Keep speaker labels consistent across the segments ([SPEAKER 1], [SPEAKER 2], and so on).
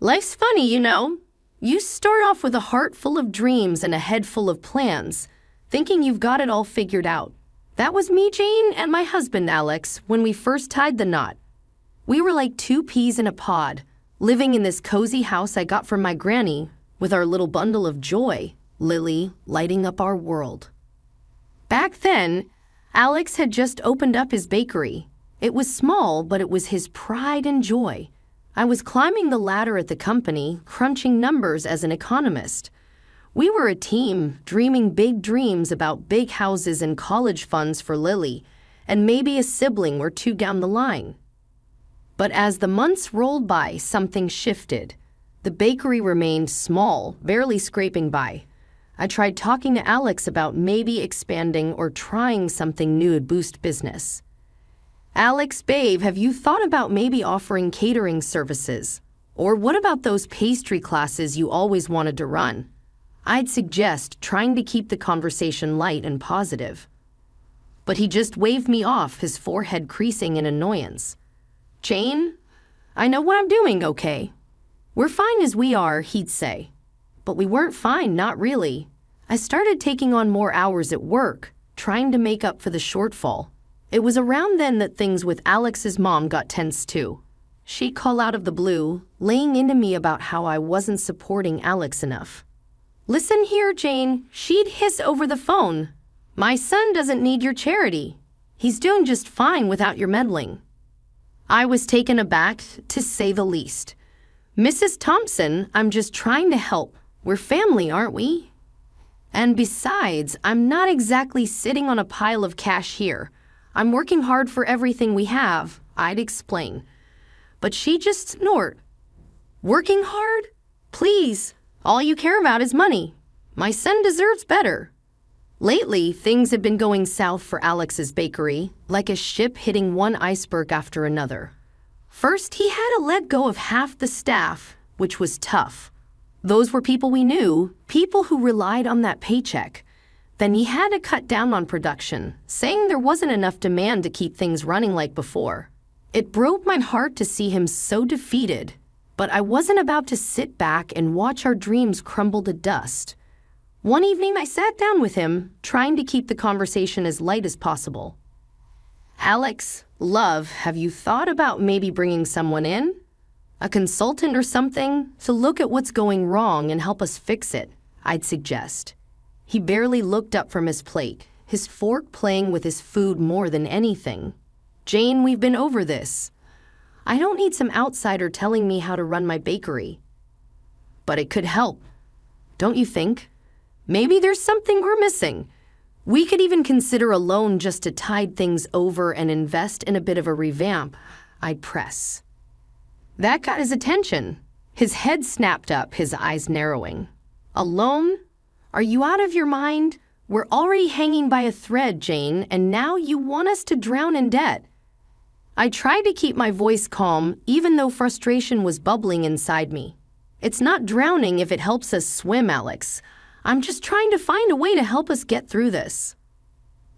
[SPEAKER 1] Life's funny, you know. You start off with a heart full of dreams and a head full of plans, thinking you've got it all figured out. That was me, Jane, and my husband, Alex, when we first tied the knot. We were like two peas in a pod, living in this cozy house I got from my granny, with our little bundle of joy, Lily, lighting up our world. Back then, Alex had just opened up his bakery. It was small, but it was his pride and joy. I was climbing the ladder at the company, crunching numbers as an economist. We were a team, dreaming big dreams about big houses and college funds for Lily, and maybe a sibling or two down the line. But as the months rolled by, something shifted. The bakery remained small, barely scraping by. I tried talking to Alex about maybe expanding or trying something new to boost business. Alex, babe, have you thought about maybe offering catering services? Or what about those pastry classes you always wanted to run? I'd suggest trying to keep the conversation light and positive. But he just waved me off, his forehead creasing in annoyance. Jane, I know what I'm doing, okay? We're fine as we are, he'd say. But we weren't fine, not really. I started taking on more hours at work, trying to make up for the shortfall. It was around then that things with Alex's mom got tense too. She'd call out of the blue, laying into me about how I wasn't supporting Alex enough. Listen here, Jane, she'd hiss over the phone. My son doesn't need your charity. He's doing just fine without your meddling. I was taken aback, to say the least. Mrs. Thompson, I'm just trying to help. We're family, aren't we? And besides, I'm not exactly sitting on a pile of cash here. I'm working hard for everything we have, I'd explain. But she'd just snort. Working hard? Please, all you care about is money. My son deserves better. Lately, things have been going south for Alex's bakery, like a ship hitting one iceberg after another. First, he had to let go of half the staff, which was tough. Those were people we knew, people who relied on that paycheck. Then he had to cut down on production, saying there wasn't enough demand to keep things running like before. It broke my heart to see him so defeated, but I wasn't about to sit back and watch our dreams crumble to dust. One evening I sat down with him, trying to keep the conversation as light as possible. Alex, love, have you thought about maybe bringing someone in? A consultant or something, to look at what's going wrong and help us fix it, I'd suggest. He barely looked up from his plate, his fork playing with his food more than anything. Jane, we've been over this. I don't need some outsider telling me how to run my bakery. But it could help, don't you think? Maybe there's something we're missing. We could even consider a loan just to tide things over and invest in a bit of a revamp, I'd press. That got his attention. His head snapped up, his eyes narrowing. A loan? Are you out of your mind? We're already hanging by a thread, Jane, and now you want us to drown in debt. I tried to keep my voice calm, even though frustration was bubbling inside me. It's not drowning if it helps us swim, Alex. I'm just trying to find a way to help us get through this.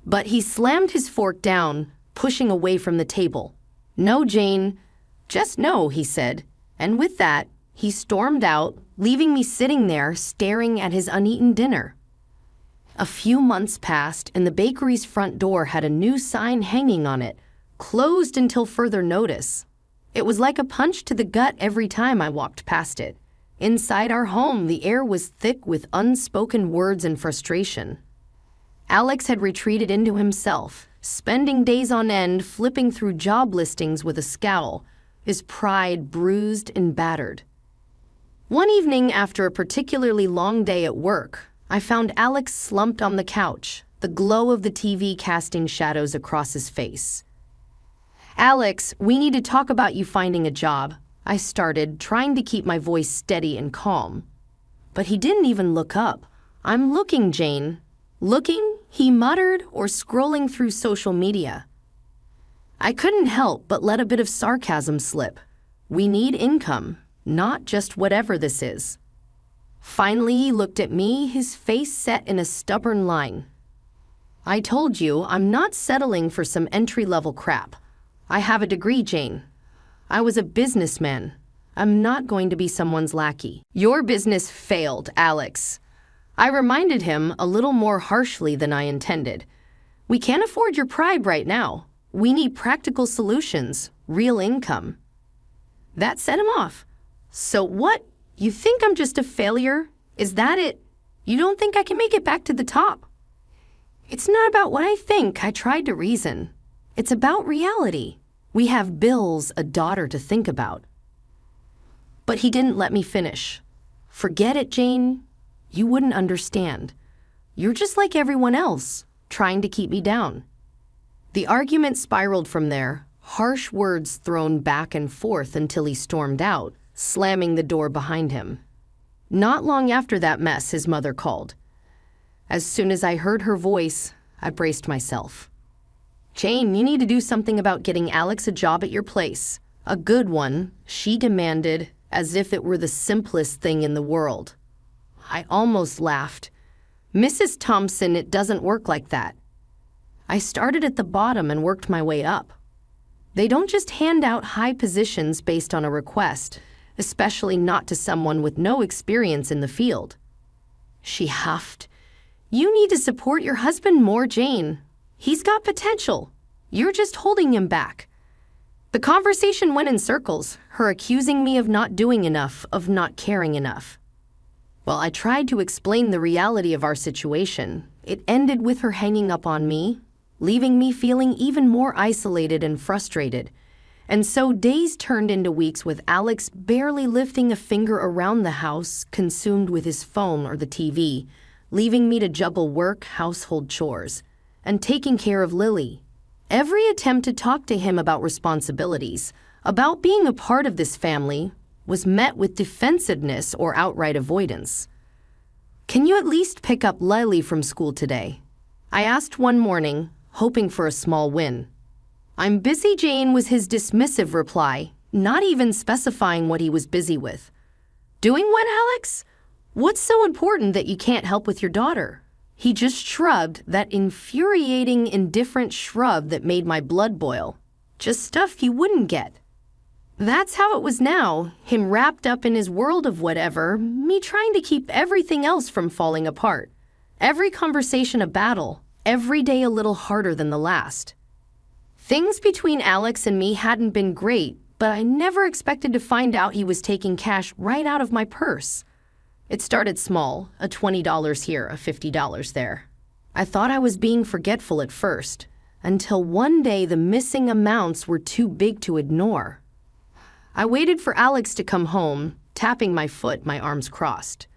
[SPEAKER 1] But he slammed his fork down, pushing away from the table. No, Jane. Just no, he said. And with that, he stormed out, leaving me sitting there staring at his uneaten dinner. A few months passed, and the bakery's front door had a new sign hanging on it, closed until further notice. It was like a punch to the gut every time I walked past it. Inside our home, the air was thick with unspoken words and frustration. Alex had retreated into himself, spending days on end flipping through job listings with a scowl, his pride bruised and battered. One evening after a particularly long day at work, I found Alex slumped on the couch, the glow of the TV casting shadows across his face. Alex, we need to talk about you finding a job, I started, trying to keep my voice steady and calm. But he didn't even look up. I'm looking, Jane. Looking, he muttered, or scrolling through social media. I couldn't help but let a bit of sarcasm slip. We need income, not just whatever this is. Finally, he looked at me, his face set in a stubborn line. I told you, I'm not settling for some entry-level crap. I have a degree, Jane. I was a businessman. I'm not going to be someone's lackey. Your business failed, Alex. I reminded him a little more harshly than I intended. We can't afford your pride right now. We need practical solutions, real income. That set him off. So what? You think I'm just a failure? Is that it? You don't think I can make it back to the top? It's not about what I think. I tried to reason. It's about reality. We have bills, a daughter to think about. But he didn't let me finish. Forget it, Jane. You wouldn't understand. You're just like everyone else, trying to keep me down. The argument spiraled from there, harsh words thrown back and forth until he stormed out, slamming the door behind him. Not long after that mess, his mother called. As soon as I heard her voice, I braced myself. Jane, you need to do something about getting Alex a job at your place. A good one, she demanded, as if it were the simplest thing in the world. I almost laughed. Mrs. Thompson, it doesn't work like that. I started at the bottom and worked my way up. They don't just hand out high positions based on a request, especially not to someone with no experience in the field. She huffed. You need to support your husband more, Jane. He's got potential. You're just holding him back. The conversation went in circles, her accusing me of not doing enough, of not caring enough. Well, I tried to explain the reality of our situation. It ended with her hanging up on me, leaving me feeling even more isolated and frustrated. And so days turned into weeks with Alex barely lifting a finger around the house, consumed with his phone or the TV, leaving me to juggle work, household chores, and taking care of Lily. Every attempt to talk to him about responsibilities, about being a part of this family, was met with defensiveness or outright avoidance. Can you at least pick up Lily from school today? I asked one morning, hoping for a small win. I'm busy, Jane, was his dismissive reply, not even specifying what he was busy with. Doing what, Alex? What's so important that you can't help with your daughter? He just shrugged, that infuriating, indifferent shrug that made my blood boil. Just stuff you wouldn't get. That's how it was now, him wrapped up in his world of whatever, me trying to keep everything else from falling apart. Every conversation a battle, every day a little harder than the last. Things between Alex and me hadn't been great, but I never expected to find out he was taking cash right out of my purse. It started small, a $20 here, a $50 there. I thought I was being forgetful at first, until one day the missing amounts were too big to ignore. I waited for Alex to come home, tapping my foot, my arms crossed.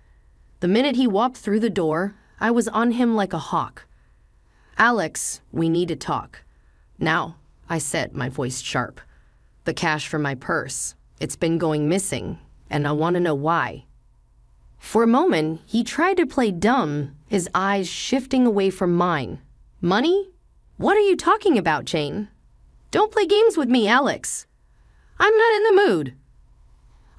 [SPEAKER 1] The minute he walked through the door, I was on him like a hawk. Alex, we need to talk. Now, I said, my voice sharp. The cash from my purse. It's been going missing, and I want to know why. For a moment, he tried to play dumb, his eyes shifting away from mine. Money? What are you talking about, Jane? Don't play games with me, Alex. I'm not in the mood.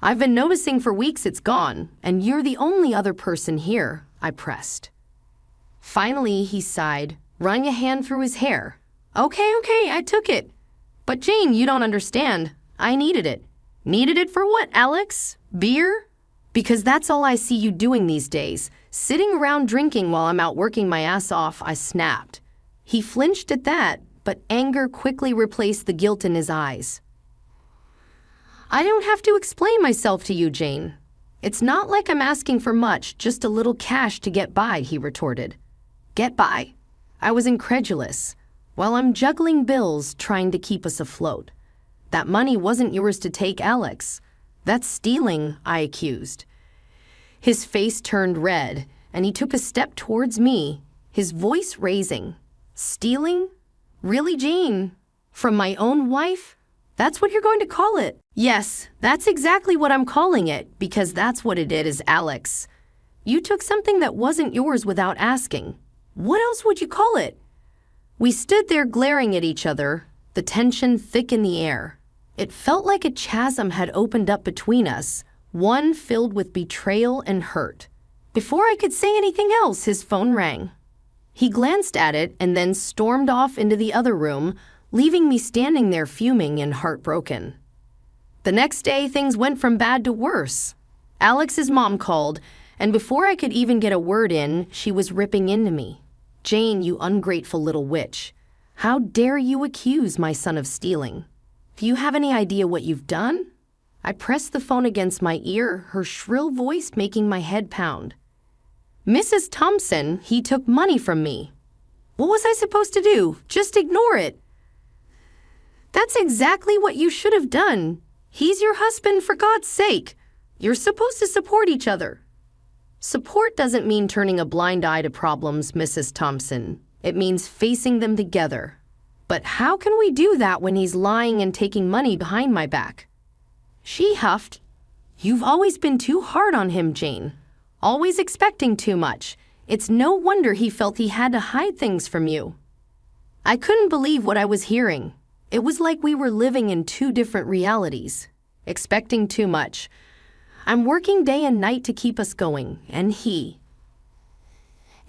[SPEAKER 1] I've been noticing for weeks it's gone, and you're the only other person here, I pressed. Finally, he sighed, running a hand through his hair. Okay, I took it. But Jane, you don't understand. I needed it. Needed it for what, Alex? Beer? Because that's all I see you doing these days. Sitting around drinking while I'm out working my ass off, I snapped. He flinched at that, but anger quickly replaced the guilt in his eyes. I don't have to explain myself to you, Jane. It's not like I'm asking for much, just a little cash to get by, he retorted. Get by? I was incredulous. While I'm juggling bills, trying to keep us afloat. That money wasn't yours to take, Alex. That's stealing, I accused. His face turned red, and he took a step towards me, his voice raising. Stealing? Really, Jane? From my own wife? That's what you're going to call it? Yes, that's exactly what I'm calling it, because that's what it is, Alex. You took something that wasn't yours without asking. What else would you call it? We stood there glaring at each other, the tension thick in the air. It felt like a chasm had opened up between us, one filled with betrayal and hurt. Before I could say anything else, his phone rang. He glanced at it and then stormed off into the other room, leaving me standing there fuming and heartbroken. The next day, things went from bad to worse. Alex's mom called, and before I could even get a word in, she was ripping into me. "Jane, you ungrateful little witch. How dare you accuse my son of stealing? Do you have any idea what you've done?" I pressed the phone against my ear, her shrill voice making my head pound. "Mrs. Thompson, he took money from me." What was I supposed to do? Just ignore it? That's exactly what you should have done. He's your husband, for God's sake. You're supposed to support each other. Support doesn't mean turning a blind eye to problems, Mrs. Thompson. It means facing them together. But how can we do that when he's lying and taking money behind my back? She huffed. "You've always been too hard on him, Jane. Always expecting too much. It's no wonder he felt he had to hide things from you." I couldn't believe what I was hearing. It was like we were living in two different realities. Expecting too much. I'm working day and night to keep us going, and he.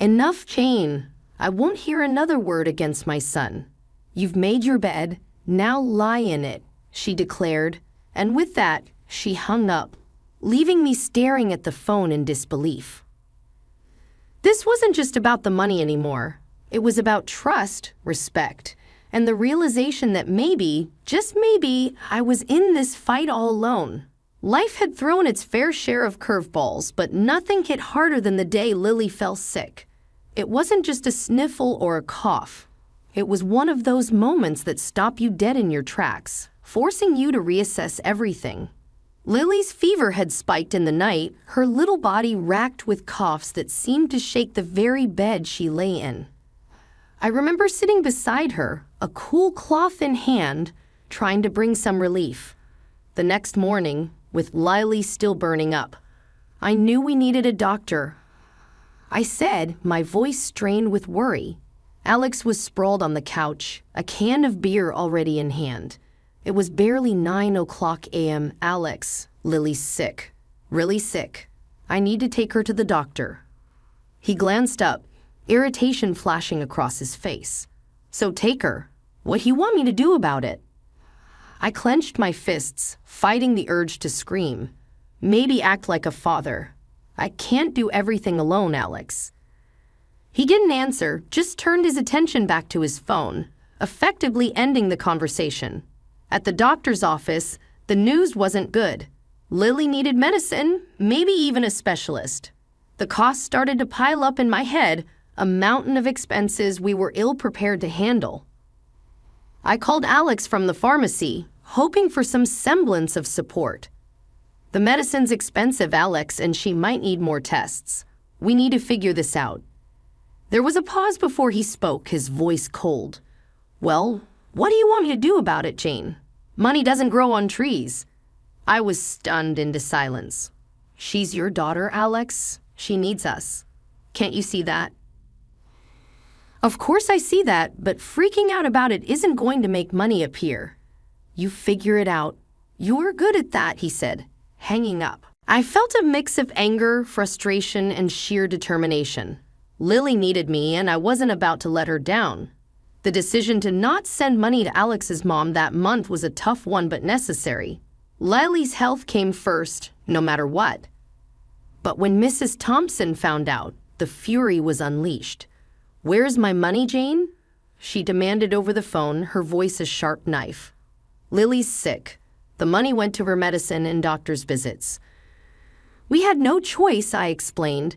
[SPEAKER 1] "Enough, Jane. I won't hear another word against my son. You've made your bed, now lie in it," she declared, and with that, she hung up, leaving me staring at the phone in disbelief. This wasn't just about the money anymore. It was about trust, respect, and the realization that maybe, just maybe, I was in this fight all alone. Life had thrown its fair share of curveballs, but nothing hit harder than the day Lily fell sick. It wasn't just a sniffle or a cough. It was one of those moments that stop you dead in your tracks, forcing you to reassess everything. Lily's fever had spiked in the night, her little body racked with coughs that seemed to shake the very bed she lay in. I remember sitting beside her, a cool cloth in hand, trying to bring some relief. The next morning, with Lily still burning up, I knew we needed a doctor. I said, my voice strained with worry. Alex was sprawled on the couch, a can of beer already in hand. It was barely 9:00 a.m. "Alex, Lily's sick. Really sick. I need to take her to the doctor." He glanced up, irritation flashing across his face. "So take her. What do you want me to do about it?" I clenched my fists, fighting the urge to scream. Maybe act like a father. "I can't do everything alone, Alex." He didn't answer, just turned his attention back to his phone, effectively ending the conversation. At the doctor's office, the news wasn't good. Lily needed medicine, maybe even a specialist. The costs started to pile up in my head, a mountain of expenses we were ill-prepared to handle. I called Alex from the pharmacy, hoping for some semblance of support. "The medicine's expensive, Alex, and she might need more tests. We need to figure this out." There was a pause before he spoke, his voice cold. "Well, what do you want me to do about it, Jane? Money doesn't grow on trees." I was stunned into silence. "She's your daughter, Alex. She needs us. Can't you see that?" "Of course I see that, but freaking out about it isn't going to make money appear." "You figure it out. You're good at that," he said, hanging up. I felt a mix of anger, frustration, and sheer determination. Lily needed me, and I wasn't about to let her down. The decision to not send money to Alex's mom that month was a tough one but necessary. Lily's health came first, no matter what. But when Mrs. Thompson found out, the fury was unleashed. "Where's my money, Jane?" she demanded over the phone, her voice a sharp knife. "Lily's sick. The money went to her medicine and doctor's visits." "We had no choice," I explained.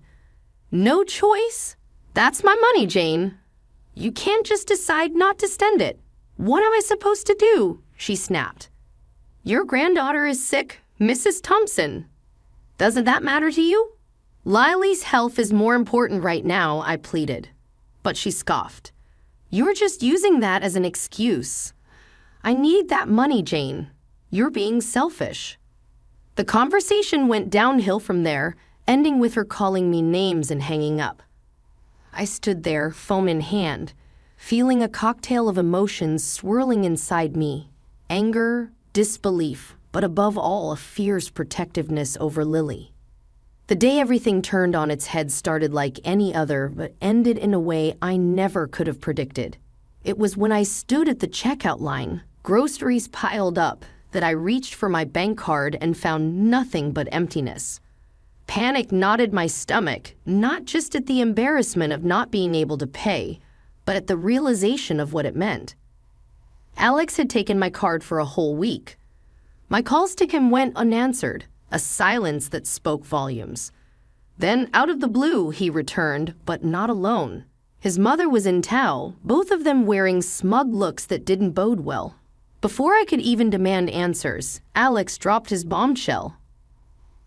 [SPEAKER 1] "No choice? That's my money, Jane. You can't just decide not to spend it. What am I supposed to do?" she snapped. "Your granddaughter is sick, Mrs. Thompson. Doesn't that matter to you?" "Lily's health is more important right now," I pleaded. But she scoffed. "You're just using that as an excuse. I need that money, Jane. You're being selfish." The conversation went downhill from there, ending with her calling me names and hanging up. I stood there, phone in hand, feeling a cocktail of emotions swirling inside me. Anger, disbelief, but above all, a fierce protectiveness over Lily. The day everything turned on its head started like any other, but ended in a way I never could have predicted. It was when I stood at the checkout line, groceries piled up, that I reached for my bank card and found nothing but emptiness. Panic knotted my stomach, not just at the embarrassment of not being able to pay, but at the realization of what it meant. Alex had taken my card for a whole week. My calls to him went unanswered, a silence that spoke volumes. Then, out of the blue, he returned, but not alone. His mother was in tow, both of them wearing smug looks that didn't bode well. Before I could even demand answers, Alex dropped his bombshell.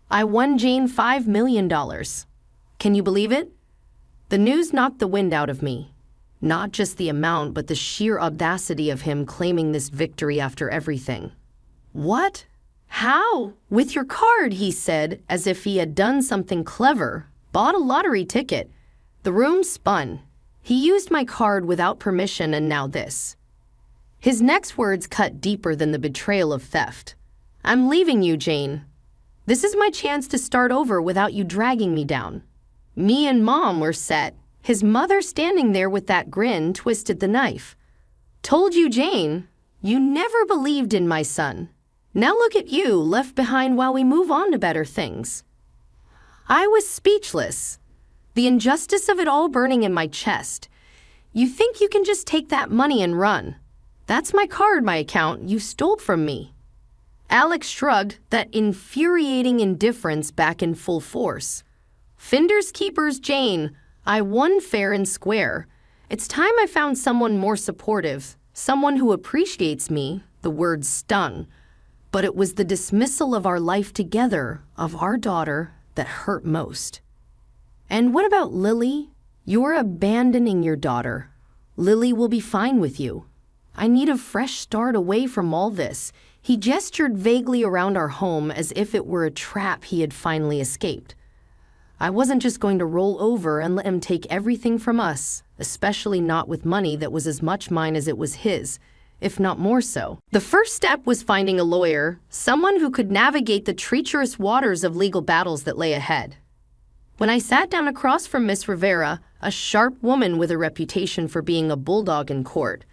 [SPEAKER 1] "I won Jane $5 million. Can you believe it?" The news knocked the wind out of me. Not just the amount, but the sheer audacity of him claiming this victory after everything. "What? How?" "With your card," he said, as if he had done something clever. "Bought a lottery ticket." The room spun. He used my card without permission, and now this. His next words cut deeper than the betrayal of theft. "I'm leaving you, Jane. This is my chance to start over without you dragging me down." Me and Mom were set. His mother standing there with that grin twisted the knife. "Told you, Jane. You never believed in my son. Now look at you, left behind while we move on to better things." I was speechless, the injustice of it all burning in my chest. "You think you can just take that money and run? That's my card, my account. You stole from me." Alex shrugged, that infuriating indifference back in full force. "Finders keepers, Jane. I won fair and square. It's time I found someone more supportive, someone who appreciates me." The words stung. But it was the dismissal of our life together, of our daughter, that hurt most. "And what about Lily? You're abandoning your daughter. Lily will be fine with you. I need a fresh start away from all this." He gestured vaguely around our home as if it were a trap he had finally escaped. I wasn't just going to roll over and let him take everything from us, especially not with money that was as much mine as it was his, if not more so. The first step was finding a lawyer, someone who could navigate the treacherous waters of legal battles that lay ahead. When I sat down across from Miss Rivera, a sharp woman with a reputation for being a bulldog in court,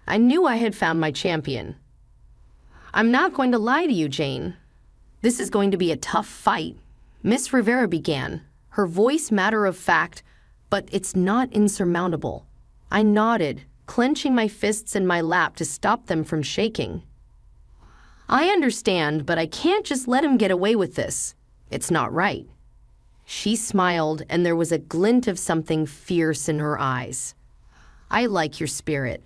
[SPEAKER 1] I knew I had found my champion. "I'm not going to lie to you, Jane. This is going to be a tough fight," Miss Rivera began, her voice matter of fact, "but it's not insurmountable." I nodded, clenching my fists in my lap to stop them from shaking. "I understand, but I can't just let him get away with this. It's not right." She smiled, and there was a glint of something fierce in her eyes. "I like your spirit.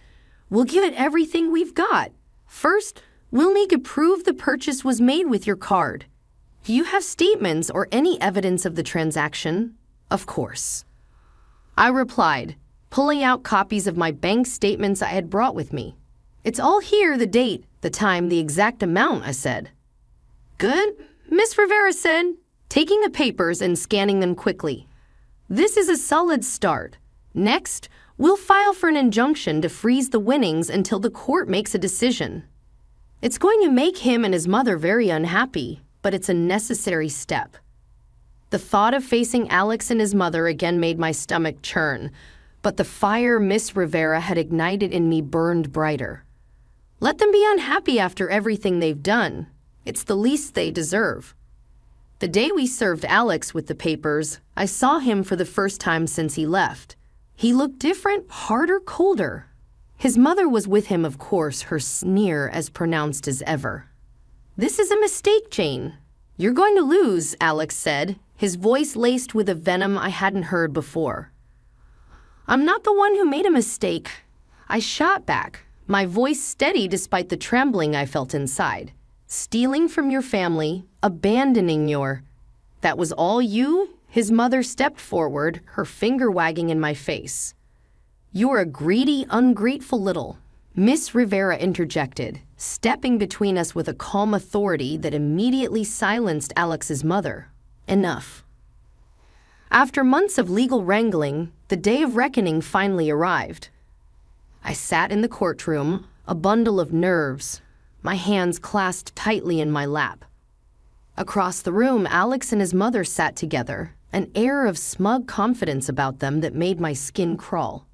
[SPEAKER 1] We'll give it everything we've got. First, we'll need to prove the purchase was made with your card. Do you have statements or any evidence of the transaction?" "Of course," I replied, pulling out copies of my bank statements I had brought with me. "It's all here, the date, the time, the exact amount," I said. "Good," Miss Rivera said, taking the papers and scanning them quickly. "This is a solid start. Next, we'll file for an injunction to freeze the winnings until the court makes a decision. It's going to make him and his mother very unhappy, but it's a necessary step." The thought of facing Alex and his mother again made my stomach churn, but the fire Miss Rivera had ignited in me burned brighter. Let them be unhappy after everything they've done. It's the least they deserve. The day we served Alex with the papers, I saw him for the first time since he left. He looked different, harder, colder. His mother was with him, of course, her sneer as pronounced as ever. "This is a mistake, Jane. You're going to lose," Alex said, his voice laced with a venom I hadn't heard before. "I'm not the one who made a mistake," I shot back, my voice steady despite the trembling I felt inside. "Stealing from your family, abandoning your—" "That was all you?" His mother stepped forward, her finger wagging in my face. "You're a greedy, ungrateful little—" Miss Rivera interjected, stepping between us with a calm authority that immediately silenced Alex's mother. "Enough." After months of legal wrangling, the day of reckoning finally arrived. I sat in the courtroom, a bundle of nerves, my hands clasped tightly in my lap. Across the room, Alex and his mother sat together, an air of smug confidence about them that made my skin crawl.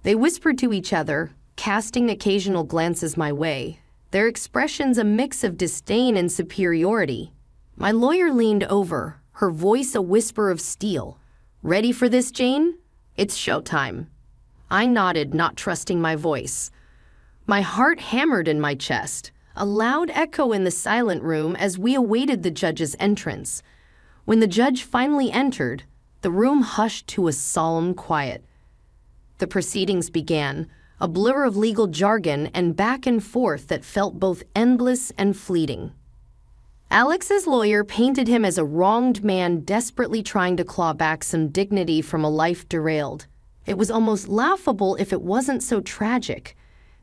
[SPEAKER 1] They whispered to each other, casting occasional glances my way, their expressions a mix of disdain and superiority. My lawyer leaned over, her voice a whisper of steel. "Ready for this, Jane? It's showtime." I nodded, not trusting my voice. My heart hammered in my chest, a loud echo in the silent room as we awaited the judge's entrance. When the judge finally entered, the room hushed to a solemn quiet. The proceedings began, a blur of legal jargon and back and forth that felt both endless and fleeting. Alex's lawyer painted him as a wronged man desperately trying to claw back some dignity from a life derailed. It was almost laughable if it wasn't so tragic.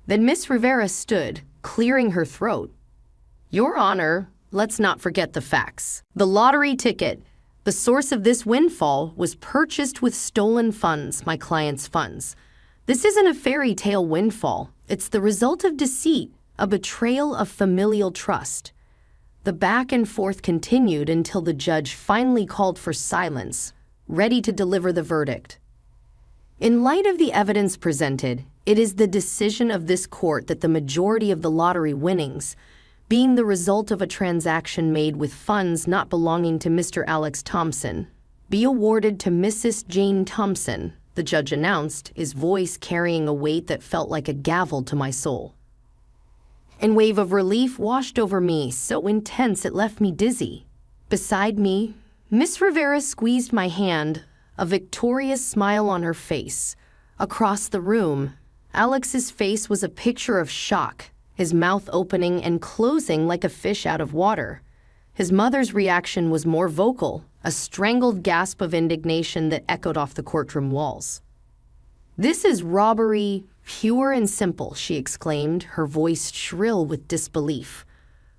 [SPEAKER 1] Then Miss Rivera stood, clearing her throat. "Your Honor, let's not forget the facts. The lottery ticket, the source of this windfall, was purchased with stolen funds, my client's funds. This isn't a fairy tale windfall. It's the result of deceit, a betrayal of familial trust." The back and forth continued until the judge finally called for silence, ready to deliver the verdict. In light of the evidence presented, it is the decision of this court that the majority of the lottery winnings, being the result of a transaction made with funds not belonging to Mr. Alex Thompson, be awarded to Mrs. Jane Thompson, the judge announced, his voice carrying a weight that felt like a gavel to my soul. A wave of relief washed over me, so intense it left me dizzy. Beside me, Miss Rivera squeezed my hand, a victorious smile on her face. Across the room, Alex's face was a picture of shock, his mouth opening and closing like a fish out of water. His mother's reaction was more vocal, a strangled gasp of indignation that echoed off the courtroom walls. "This is robbery, pure and simple," she exclaimed, her voice shrill with disbelief.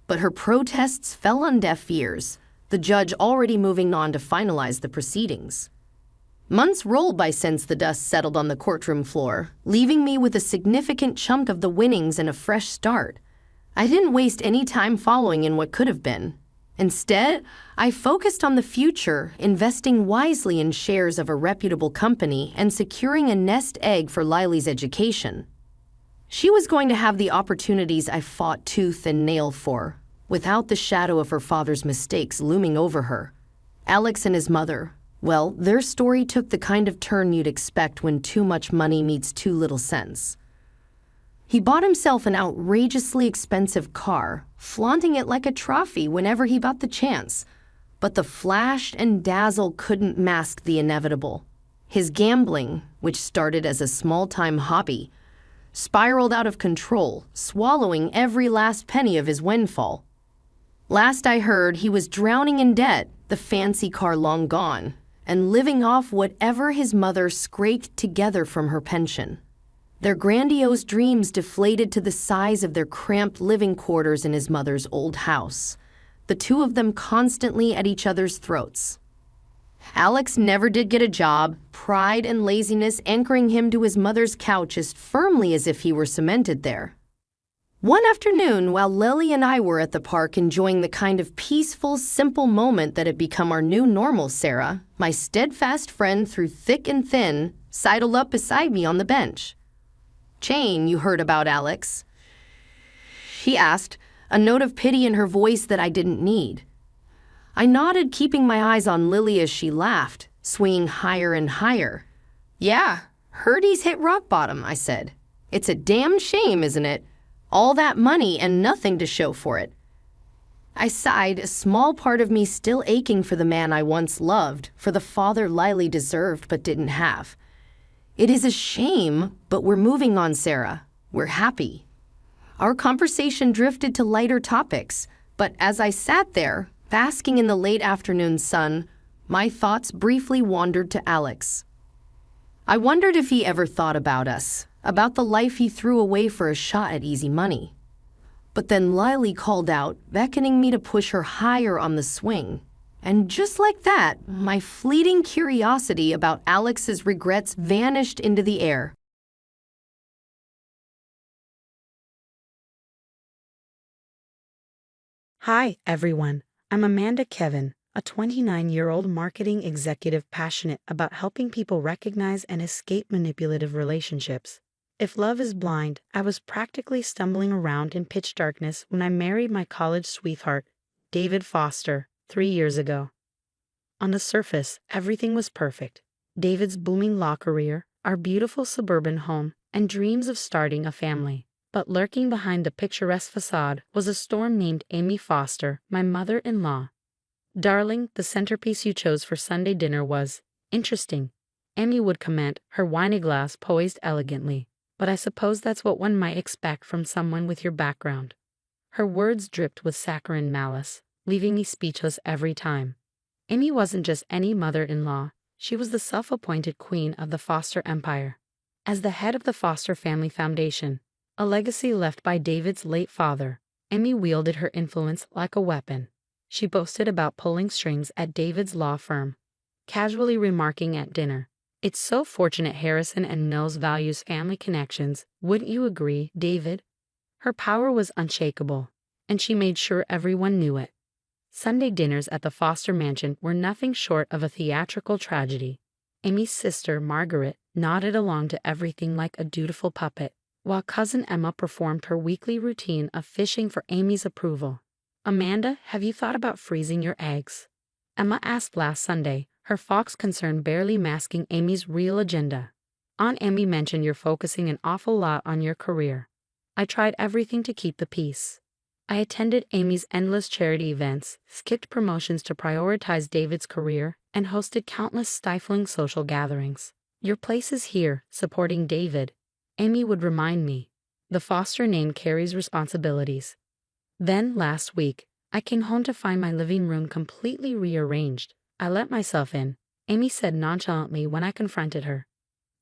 [SPEAKER 1] But her protests fell on deaf ears, the judge already moving on to finalize the proceedings. Months rolled by since the dust settled on the courtroom floor, leaving me with a significant chunk of the winnings and a fresh start. I didn't waste any time following in what could have been. Instead, I focused on the future, investing wisely in shares of a reputable company and securing a nest egg for Lily's education. She was going to have the opportunities I fought tooth and nail for, without the shadow of her father's mistakes looming over her. Alex and his mother, well, their story took the kind of turn you'd expect when too much money meets too little sense. He bought himself an outrageously expensive car, flaunting it like a trophy whenever he got the chance. But the flash and dazzle couldn't mask the inevitable. His gambling, which started as a small-time hobby, spiraled out of control, swallowing every last penny of his windfall. Last I heard, he was drowning in debt, the fancy car long gone, and living off whatever his mother scraped together from her pension. Their grandiose dreams deflated to the size of their cramped living quarters in his mother's old house, the two of them constantly at each other's throats. Alex never did get a job, pride and laziness anchoring him to his mother's couch as firmly as if he were cemented there. One afternoon, while Lily and I were at the park enjoying the kind of peaceful, simple moment that had become our new normal, Sarah, my steadfast friend through thick and thin, sidled up beside me on the bench. "Jane, you heard about Alex?" she asked, a note of pity in her voice that I didn't need. I nodded, keeping my eyes on Lily as she laughed, swinging higher and higher. "Yeah, heard he's hit rock bottom," I said. "It's a damn shame, isn't it? All that money and nothing to show for it." I sighed, a small part of me still aching for the man I once loved, for the father Lily deserved but didn't have. "It is a shame, but we're moving on, Sarah. We're happy." Our conversation drifted to lighter topics, but as I sat there, basking in the late afternoon sun, my thoughts briefly wandered to Alex. I wondered if he ever thought about us, about the life he threw away for a shot at easy money. But then Lily called out, beckoning me to push her higher on the swing. And just like that, my fleeting curiosity about Alex's regrets vanished into the air.
[SPEAKER 2] Hi, everyone. I'm Amanda Kevin, a 29-year-old marketing executive passionate about helping people recognize and escape manipulative relationships. If love is blind, I was practically stumbling around in pitch darkness when I married my college sweetheart, David Foster, 3 years ago. On the surface, everything was perfect. David's booming law career, our beautiful suburban home, and dreams of starting a family. But lurking behind the picturesque facade was a storm named Amy Foster, my mother-in-law. "Darling, the centerpiece you chose for Sunday dinner was interesting," Amy would comment, her wine glass poised elegantly. "But I suppose that's what one might expect from someone with your background." Her words dripped with saccharine malice, leaving me speechless every time. Amy wasn't just any mother-in-law, she was the self-appointed queen of the Foster empire. As the head of the Foster Family Foundation, a legacy left by David's late father, Amy wielded her influence like a weapon. She boasted about pulling strings at David's law firm, casually remarking at dinner, "It's so fortunate Harrison and Mills values family connections, wouldn't you agree, David?" Her power was unshakable, and she made sure everyone knew it. Sunday dinners at the Foster mansion were nothing short of a theatrical tragedy. Amy's sister, Margaret, nodded along to everything like a dutiful puppet, while cousin Emma performed her weekly routine of fishing for Amy's approval. "Amanda, have you thought about freezing your eggs?" Emma asked last Sunday, her fox concern barely masking Amy's real agenda. "Aunt Amy mentioned you're focusing an awful lot on your career." I tried everything to keep the peace. I attended Amy's endless charity events, skipped promotions to prioritize David's career, and hosted countless stifling social gatherings. "Your place is here, supporting David," Amy would remind me. "The Foster name carries responsibilities." Then, last week, I came home to find my living room completely rearranged. "I let myself in," Amy said nonchalantly when I confronted her.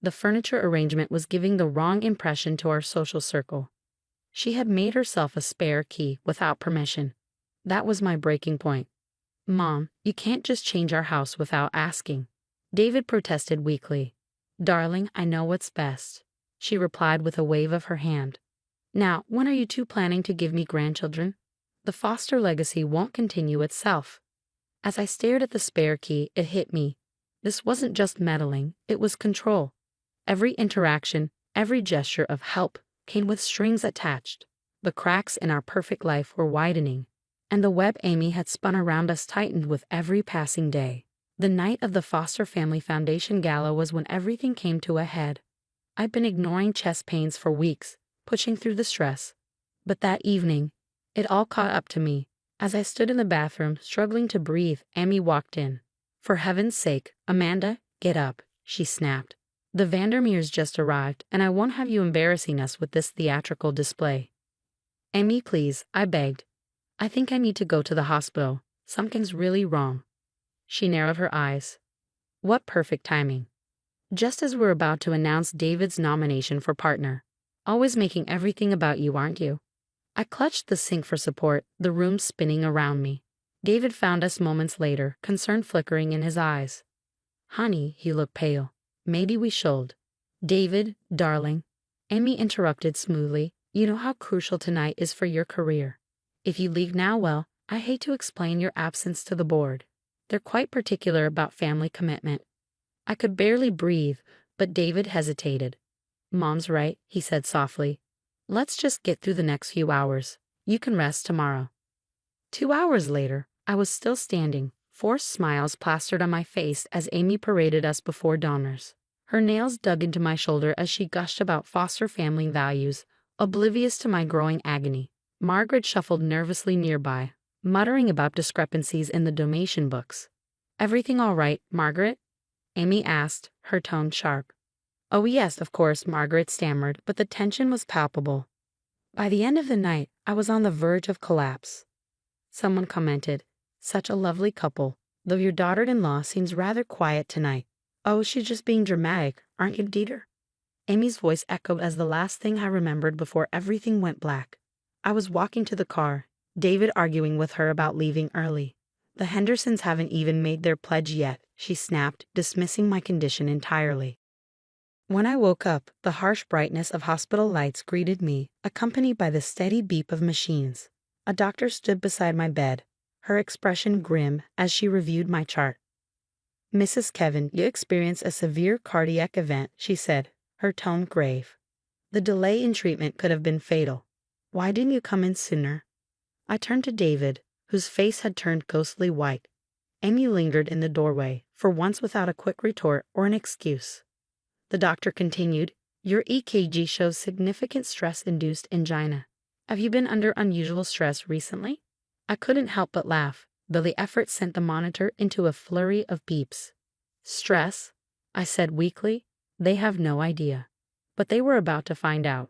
[SPEAKER 2] The furniture arrangement was giving the wrong impression to our social circle. She had made herself a spare key without permission. That was my breaking point. "Mom, you can't just change our house without asking," David protested weakly. "Darling, I know what's best," she replied with a wave of her hand. "Now, when are you two planning to give me grandchildren? The Foster legacy won't continue itself." As I stared at the spare key, it hit me. This wasn't just meddling, it was control. Every interaction, every gesture of help came with strings attached. The cracks in our perfect life were widening, and the web Amy had spun around us tightened with every passing day. The night of the Foster Family Foundation Gala was when everything came to a head. I'd been ignoring chest pains for weeks, pushing through the stress. But that evening, it all caught up to me. As I stood in the bathroom, struggling to breathe, Amy walked in. "For heaven's sake, Amanda, get up," she snapped. "The Vandermeers just arrived, and I won't have you embarrassing us with this theatrical display." "Amy, please," I begged. "I think I need to go to the hospital. Something's really wrong." She narrowed her eyes. What perfect timing. Just as we're about to announce David's nomination for partner. "Always making everything about you, aren't you?" I clutched the sink for support, the room spinning around me. David found us moments later, concern flickering in his eyes. "Honey," he looked pale. "Maybe we should." "David, darling," Amy interrupted smoothly, "you know how crucial tonight is for your career. If you leave now, well, I hate to explain your absence to the board. They're quite particular about family commitment." I could barely breathe, but David hesitated. "Mom's right," he said softly. "Let's just get through the next few hours. You can rest tomorrow." 2 hours later, I was still standing, forced smiles plastered on my face as Amy paraded us before donors. Her nails dug into my shoulder as she gushed about Foster family values, oblivious to my growing agony. Margaret shuffled nervously nearby, muttering about discrepancies in the donation books. "Everything all right, Margaret?" Amy asked, her tone sharp. "Oh yes, of course," Margaret stammered, but the tension was palpable. By the end of the night, I was on the verge of collapse. Someone commented, "Such a lovely couple, though your daughter-in-law seems rather quiet tonight." "Oh, she's just being dramatic, aren't you, Dieter?" Amy's voice echoed as the last thing I remembered before everything went black. I was walking to the car, David arguing with her about leaving early. "The Hendersons haven't even made their pledge yet," she snapped, dismissing my condition entirely. When I woke up, the harsh brightness of hospital lights greeted me, accompanied by the steady beep of machines. A doctor stood beside my bed, her expression grim as she reviewed my chart. "Mrs. Kevin, you experienced a severe cardiac event," she said, her tone grave. The delay in treatment could have been fatal. Why didn't you come in sooner? I turned to David, whose face had turned ghostly white. Amy lingered in the doorway, for once without a quick retort or an excuse. The doctor continued, "Your EKG shows significant stress-induced angina. Have you been under unusual stress recently?" I couldn't help but laugh, though the effort sent the monitor into a flurry of beeps. "Stress?" I said weakly. "They have no idea." But they were about to find out.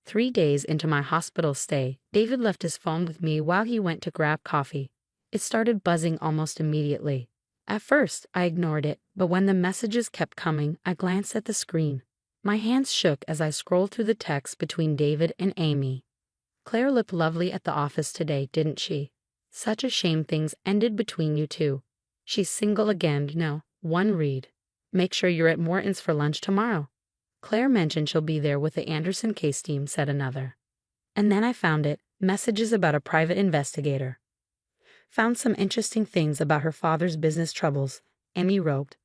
[SPEAKER 2] 3 days into my hospital stay, David left his phone with me while he went to grab coffee. It started buzzing almost immediately. At first, I ignored it, but when the messages kept coming, I glanced at the screen. My hands shook as I scrolled through the text between David and Amy. "Claire looked lovely at the office today, didn't she? Such a shame things ended between you two. She's single again, no, one read. Make sure you're at Morton's for lunch tomorrow. Claire mentioned she'll be there with the Anderson case team," said another. And then I found it, messages about a private investigator. "Found some interesting things about her father's business troubles," Amy wrote.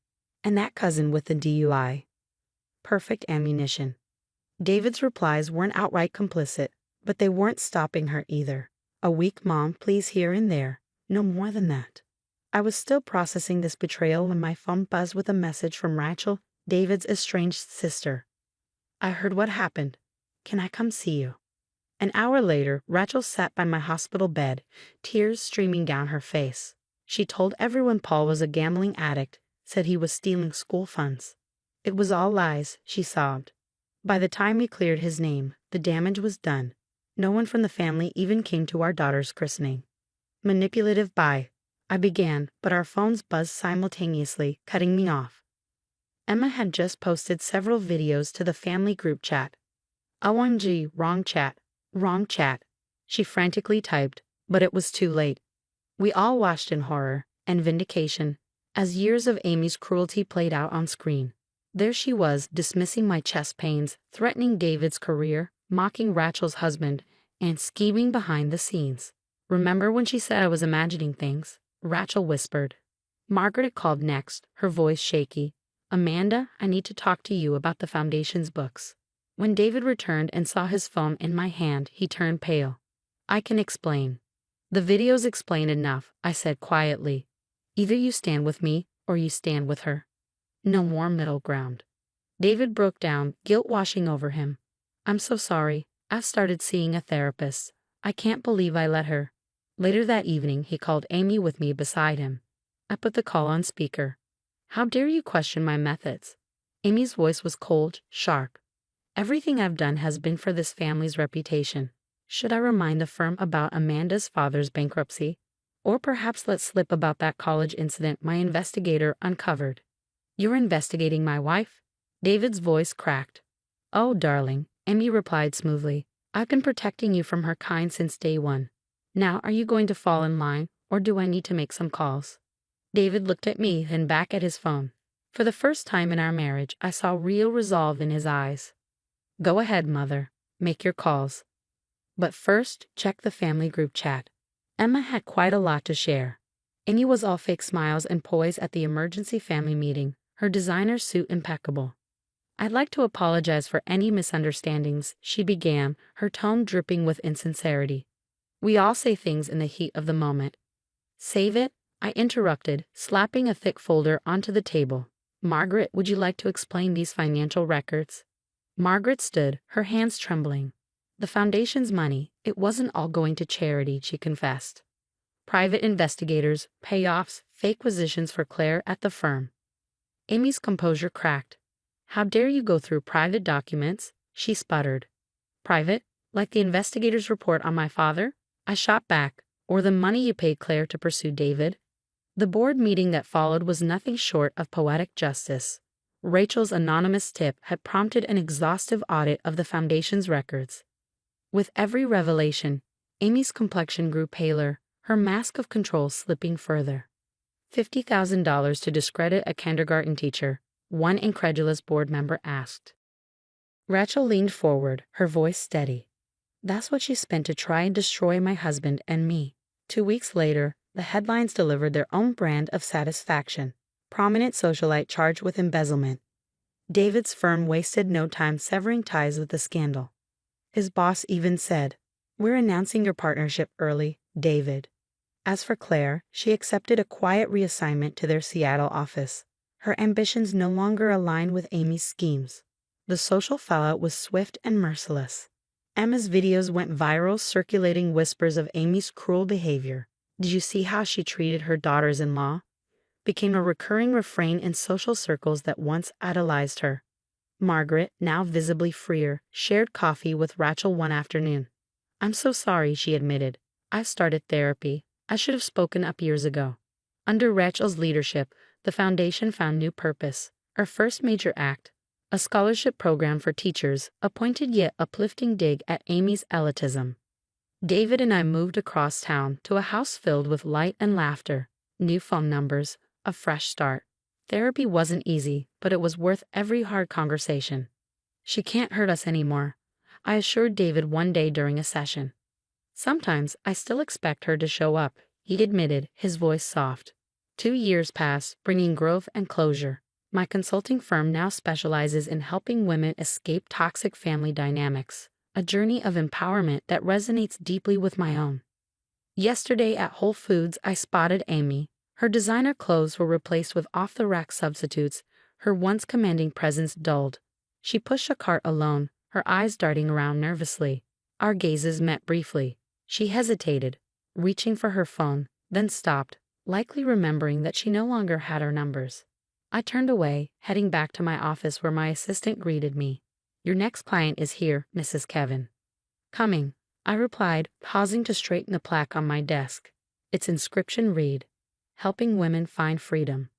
[SPEAKER 2] "And that cousin with the DUI. Perfect ammunition." David's replies weren't outright complicit, but they weren't stopping her either. A weak mom, please, here and there. No more than that. I was still processing this betrayal when my phone buzzed with a message from Rachel, David's estranged sister. "I heard what happened. Can I come see you?" An hour later, Rachel sat by my hospital bed, tears streaming down her face. She told everyone Paul was a gambling addict, said he was stealing school funds. It was all lies, she sobbed. By the time we cleared his name, the damage was done. No one from the family even came to our daughter's christening. "Manipulative bye," I began, but our phones buzzed simultaneously, cutting me off. Emma had just posted several videos to the family group chat. "OMG, wrong chat. Wrong chat," she frantically typed, but it was too late. We all watched in horror and vindication as years of Amy's cruelty played out on screen. There she was, dismissing my chest pains, threatening David's career, mocking Rachel's husband, and scheming behind the scenes. "Remember when she said I was imagining things?" Rachel whispered. Margaret called next, her voice shaky. "Amanda, I need to talk to you about the Foundation's books." When David returned and saw his phone in my hand, he turned pale. "I can explain." "The videos explain enough," I said quietly. "Either you stand with me, or you stand with her. No more middle ground." David broke down, guilt washing over him. "I'm so sorry. I've started seeing a therapist. I can't believe I let her." Later that evening, he called Amy with me beside him. I put the call on speaker. "How dare you question my methods?" Amy's voice was cold, sharp. "Everything I've done has been for this family's reputation. Should I remind the firm about Amanda's father's bankruptcy? Or perhaps let slip about that college incident my investigator uncovered?" "You're investigating my wife?" David's voice cracked. "Oh, darling," Amy replied smoothly. "I've been protecting you from her kind since day one. Now are you going to fall in line, or do I need to make some calls?" David looked at me, then back at his phone. For the first time in our marriage, I saw real resolve in his eyes. "Go ahead, mother. Make your calls. But first, check the family group chat." Emma had quite a lot to share. Amy was all fake smiles and poise at the emergency family meeting, her designer suit impeccable. "I'd like to apologize for any misunderstandings," she began, her tone dripping with insincerity. "We all say things in the heat of the moment." "Save it," I interrupted, slapping a thick folder onto the table. "Margaret, would you like to explain these financial records?" Margaret stood, her hands trembling. "The Foundation's money, it wasn't all going to charity," she confessed. "Private investigators, payoffs, fake positions for Claire at the firm." Amy's composure cracked. "How dare you go through private documents?" she sputtered. "Private? Like the investigator's report on my father?" I shot back. "Or the money you paid Claire to pursue David?" The board meeting that followed was nothing short of poetic justice. Rachel's anonymous tip had prompted an exhaustive audit of the Foundation's records. With every revelation, Amy's complexion grew paler, her mask of control slipping further. $50,000 to discredit a kindergarten teacher, one incredulous board member asked. Rachel leaned forward, her voice steady. "That's what she spent to try and destroy my husband and me." 2 weeks later, the headlines delivered their own brand of satisfaction. Prominent socialite charged with embezzlement. David's firm wasted no time severing ties with the scandal. His boss even said, "We're announcing your partnership early, David." As for Claire, she accepted a quiet reassignment to their Seattle office. Her ambitions no longer aligned with Amy's schemes. The social fallout was swift and merciless. Emma's videos went viral, circulating whispers of Amy's cruel behavior. "Did you see how she treated her daughters-in-law?" became a recurring refrain in social circles that once idolized her. Margaret, now visibly freer, shared coffee with Rachel one afternoon. "I'm so sorry," she admitted. "I started therapy. I should have spoken up years ago." Under Rachel's leadership, the foundation found new purpose. Our first major act, a scholarship program for teachers, a pointed yet uplifting dig at Amy's elitism. David and I moved across town to a house filled with light and laughter, new phone numbers, a fresh start. Therapy wasn't easy, but it was worth every hard conversation. "She can't hurt us anymore," I assured David one day during a session. "Sometimes I still expect her to show up," he admitted, his voice soft. 2 years passed, bringing growth and closure. My consulting firm now specializes in helping women escape toxic family dynamics, a journey of empowerment that resonates deeply with my own. Yesterday at Whole Foods, I spotted Amy. Her designer clothes were replaced with off-the-rack substitutes, her once commanding presence dulled. She pushed a cart alone, her eyes darting around nervously. Our gazes met briefly. She hesitated, reaching for her phone, then stopped, likely remembering that she no longer had our numbers. I turned away, heading back to my office where my assistant greeted me. "Your next client is here, Mrs. Kevin." "Coming," I replied, pausing to straighten the plaque on my desk. Its inscription read, "Helping women find freedom."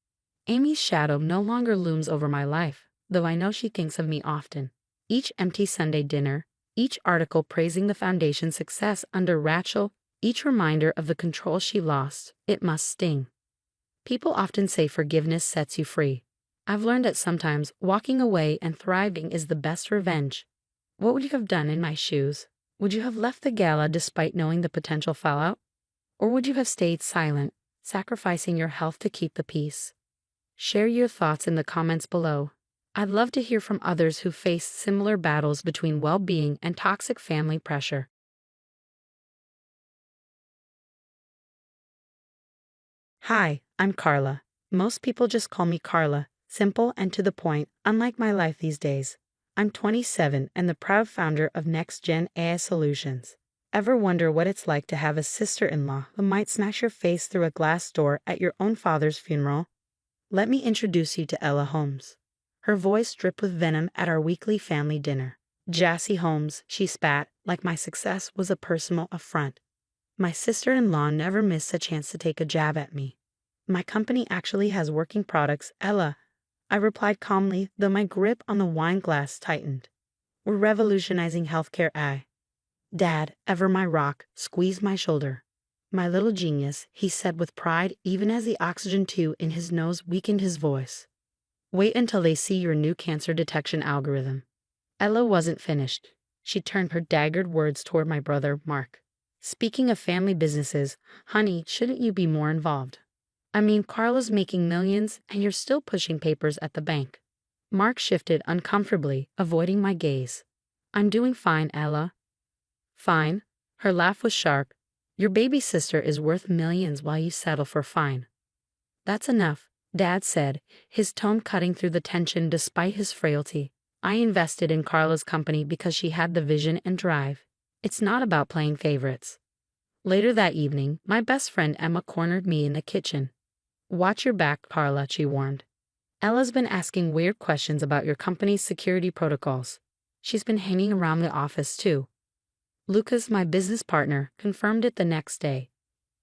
[SPEAKER 2] Amy's shadow no longer looms over my life, though I know she thinks of me often. Each empty Sunday dinner, each article praising the foundation's success under Rachel, each reminder of the control she lost, it must sting. People often say forgiveness sets you free. I've learned that sometimes walking away and thriving is the best revenge. What would you have done in my shoes? Would you have left the gala despite knowing the potential fallout? Or would you have stayed silent, sacrificing your health to keep the peace? Share your thoughts in the comments below. I'd love to hear from others who faced similar battles between well-being and toxic family pressure. Hi, I'm Carla. Most people just call me Carla, simple and to the point, unlike my life these days. I'm 27 and the proud founder of Next Gen AI Solutions. Ever wonder what it's like to have a sister-in-law who might smash your face through a glass door at your own father's funeral? Let me introduce you to Ella Holmes. Her voice dripped with venom at our weekly family dinner. "Jassy Holmes," she spat, like my success was a personal affront. My sister-in-law never missed a chance to take a jab at me. "My company actually has working products, Ella," I replied calmly, though my grip on the wine glass tightened. "We're revolutionizing healthcare." Dad, ever my rock, squeezed my shoulder. "My little genius," he said with pride, even as the oxygen tube in his nose weakened his voice. "Wait until they see your new cancer detection algorithm." Ella wasn't finished. She turned her daggered words toward my brother, Mark. "Speaking of family businesses, honey, shouldn't you be more involved? I mean, Carla's making millions, and you're still pushing papers at the bank." Mark shifted uncomfortably, avoiding my gaze. "I'm doing fine, Ella." "Fine?" Her laugh was sharp. "Your baby sister is worth millions while you settle for fine." "That's enough," Dad said, his tone cutting through the tension despite his frailty. "I invested in Carla's company because she had the vision and drive. It's not about playing favorites." Later that evening, my best friend Emma cornered me in the kitchen. "Watch your back, Carla," she warned. "Ella's been asking weird questions about your company's security protocols. She's been hanging around the office too." Lucas, my business partner, confirmed it the next day.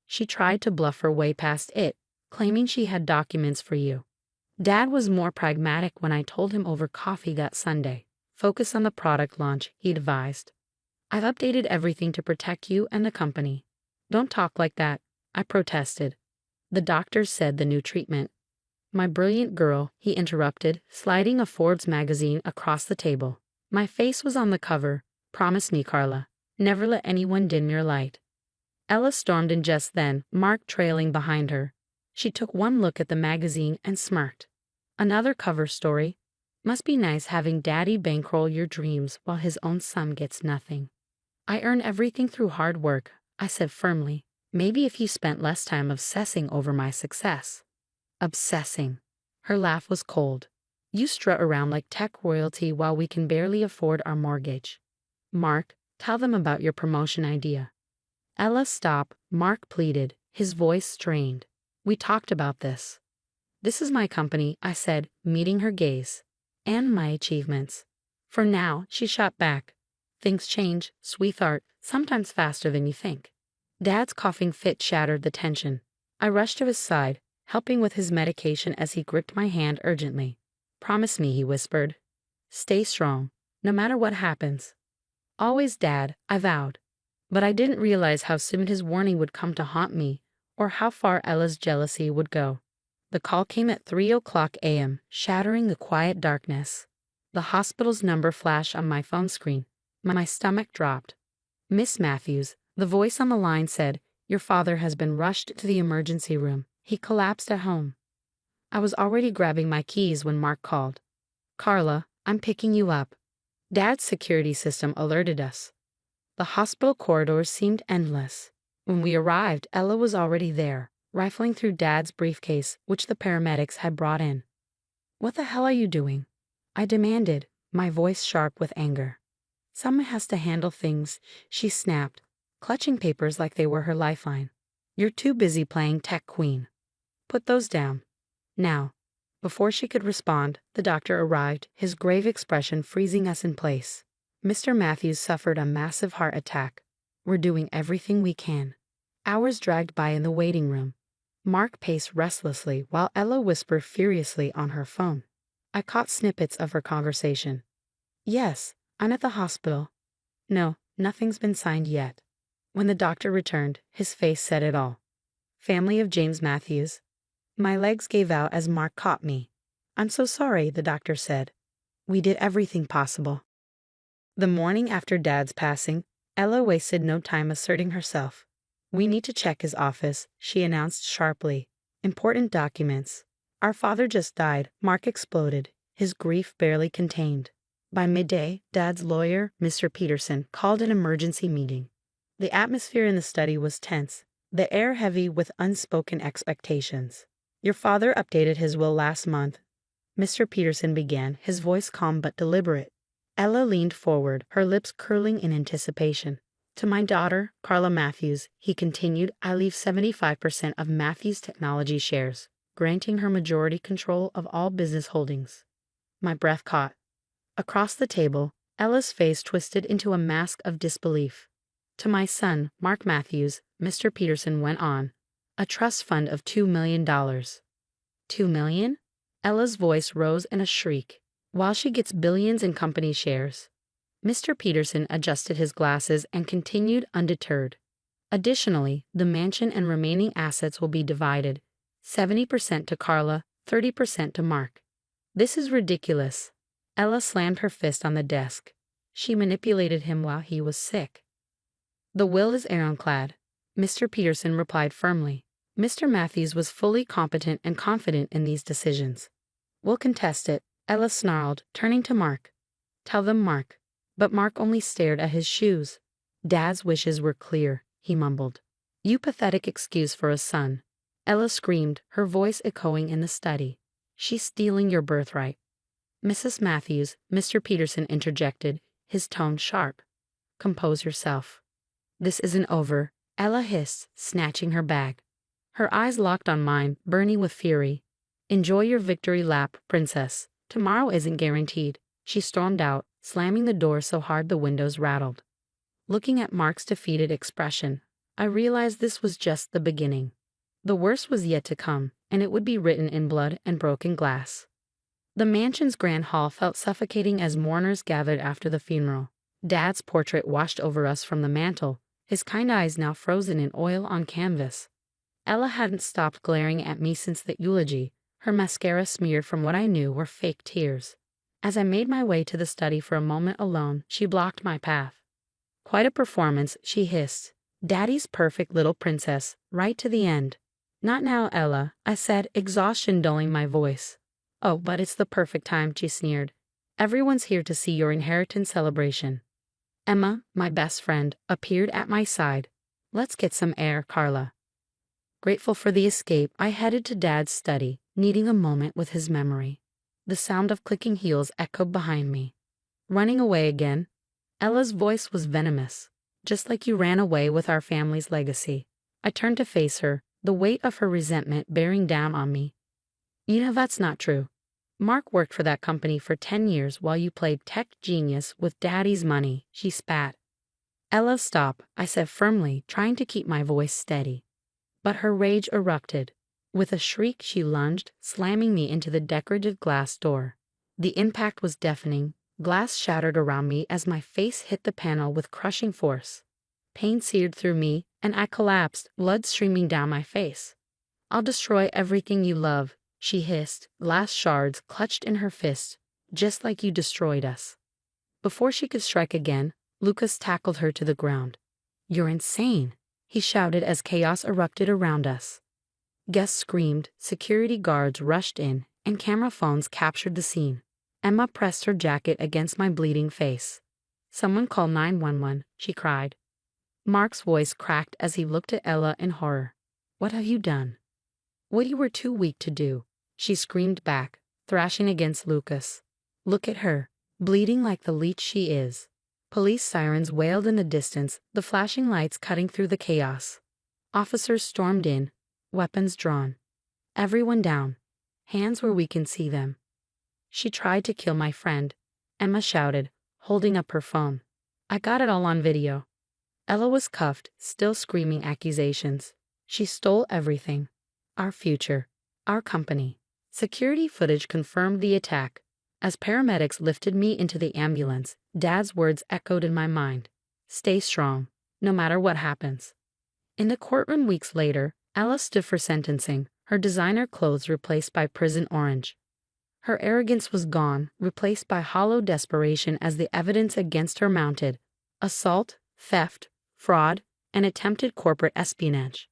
[SPEAKER 2] "She tried to bluff her way past it, claiming she had documents for you." Dad was more pragmatic when I told him over coffee that Sunday. "Focus on the product launch," he advised. "I've updated everything to protect you and the company." "Don't talk like that," I protested. "The doctors said the new treatment." "My brilliant girl," he interrupted, sliding a Forbes magazine across the table. "My face was on the cover. Promise me, Carla. Never let anyone dim your light." Ella stormed in just then, Mark trailing behind her. She took one look at the magazine and smirked. "Another cover story?" Must be nice having Daddy bankroll your dreams while his own son gets nothing. I earn everything through hard work, I said firmly. Maybe if you spent less time obsessing over my success. Obsessing. Her laugh was cold. You strut around like tech royalty while we can barely afford our mortgage. Mark, tell them about your promotion idea. Ella, stop, Mark pleaded, his voice strained. We talked about this. This is my company, I said, meeting her gaze. And my achievements. For now, she shot back. Things change, sweetheart, sometimes faster than you think. Dad's coughing fit shattered the tension. I rushed to his side, helping with his medication as he gripped my hand urgently. Promise me, he whispered. Stay strong, no matter what happens. Always, Dad, I vowed. But I didn't realize how soon his warning would come to haunt me, or how far Ella's jealousy would go. The call came at 3:00 a.m., shattering the quiet darkness. The hospital's number flashed on my phone screen. My stomach dropped. Miss Matthews, the voice on the line said, your father has been rushed to the emergency room. He collapsed at home. I was already grabbing my keys when Mark called. Carla, I'm picking you up. Dad's security system alerted us. The hospital corridors seemed endless. When we arrived, Ella was already there, rifling through Dad's briefcase, which the paramedics had brought in. What the hell are you doing? I demanded, my voice sharp with anger. Someone has to handle things, she snapped, clutching papers like they were her lifeline. You're too busy playing tech queen. Put those down. Now. Before she could respond, the doctor arrived, his grave expression freezing us in place. Mr. Matthews suffered a massive heart attack. We're doing everything we can. Hours dragged by in the waiting room. Mark paced restlessly while Ella whispered furiously on her phone. I caught snippets of her conversation. Yes, I'm at the hospital. No, nothing's been signed yet. When the doctor returned, his face said it all. Family of James Matthews. My legs gave out as Mark caught me. I'm so sorry, the doctor said. We did everything possible. The morning after Dad's passing, Ella wasted no time asserting herself. We need to check his office, she announced sharply. Important documents. Our father just died, Mark exploded, his grief barely contained. By midday, Dad's lawyer, Mr. Peterson, called an emergency meeting. The atmosphere in the study was tense, the air heavy with unspoken expectations. Your father updated his will last month, Mr. Peterson began, his voice calm but deliberate. Ella leaned forward, her lips curling in anticipation. To my daughter, Carla Matthews, he continued, I leave 75% of Matthews Technology shares, granting her majority control of all business holdings. My breath caught. Across the table, Ella's face twisted into a mask of disbelief. To my son, Mark Matthews, Mr. Peterson went on. A trust fund of $2 million. $2 million? Ella's voice rose in a shriek. While she gets billions in company shares. Mr. Peterson adjusted his glasses and continued undeterred. Additionally, the mansion and remaining assets will be divided, 70% to Carla, 30% to Mark. This is ridiculous. Ella slammed her fist on the desk. She manipulated him while he was sick. The will is ironclad, Mr. Peterson replied firmly. Mr. Matthews was fully competent and confident in these decisions. We'll contest it, Ella snarled, turning to Mark. Tell them, Mark. But Mark only stared at his shoes. Dad's wishes were clear, he mumbled. You pathetic excuse for a son. Ella screamed, her voice echoing in the study. She's stealing your birthright. Mrs. Matthews, Mr. Peterson interjected, his tone sharp. Compose yourself. This isn't over, Ella hissed, snatching her bag. Her eyes locked on mine, burning with fury. Enjoy your victory lap, princess. Tomorrow isn't guaranteed. She stormed out, slamming the door so hard the windows rattled. Looking at Mark's defeated expression, I realized this was just the beginning. The worst was yet to come, and it would be written in blood and broken glass. The mansion's grand hall felt suffocating as mourners gathered after the funeral. Dad's portrait washed over us from the mantel, his kind eyes now frozen in oil on canvas. Ella hadn't stopped glaring at me since the eulogy, her mascara smeared from what I knew were fake tears. As I made my way to the study for a moment alone, she blocked my path. Quite a performance, she hissed. Daddy's perfect little princess, right to the end. Not now, Ella, I said, exhaustion dulling my voice. Oh, but it's the perfect time, she sneered. Everyone's here to see your inheritance celebration. Emma, my best friend, appeared at my side. Let's get some air, Carla. Grateful for the escape, I headed to Dad's study, needing a moment with his memory. The sound of clicking heels echoed behind me. Running away again? Ella's voice was venomous. Just like you ran away with our family's legacy. I turned to face her, the weight of her resentment bearing down on me. You know that's not true. Mark worked for that company for 10 years while you played tech genius with Daddy's money, she spat. Ella, stop, I said firmly, trying to keep my voice steady. But her rage erupted. With a shriek, she lunged, slamming me into the decorative glass door. The impact was deafening. Glass shattered around me as my face hit the panel with crushing force. Pain seared through me, and I collapsed, blood streaming down my face. I'll destroy everything you love, she hissed, glass shards clutched in her fist, just like you destroyed us. Before she could strike again, Lucas tackled her to the ground. You're insane, he shouted as chaos erupted around us. Guests screamed, security guards rushed in, and camera phones captured the scene. Emma pressed her jacket against my bleeding face. Someone call 911, she cried. Mark's voice cracked as he looked at Ella in horror. What have you done? What you were too weak to do, she screamed back, thrashing against Lucas. Look at her, bleeding like the leech she is. Police sirens wailed in the distance, the flashing lights cutting through the chaos. Officers stormed in, weapons drawn. Everyone down, hands where we can see them. She tried to kill my friend, Emma shouted, holding up her phone. I got it all on video. Ella was cuffed, still screaming accusations. She stole everything. Our future. Our company. Security footage confirmed the attack. As paramedics lifted me into the ambulance, Dad's words echoed in my mind. Stay strong, no matter what happens. In the courtroom weeks later, Ella stood for sentencing, her designer clothes replaced by prison orange. Her arrogance was gone, replaced by hollow desperation as the evidence against her mounted. Assault, theft, fraud, and attempted corporate espionage.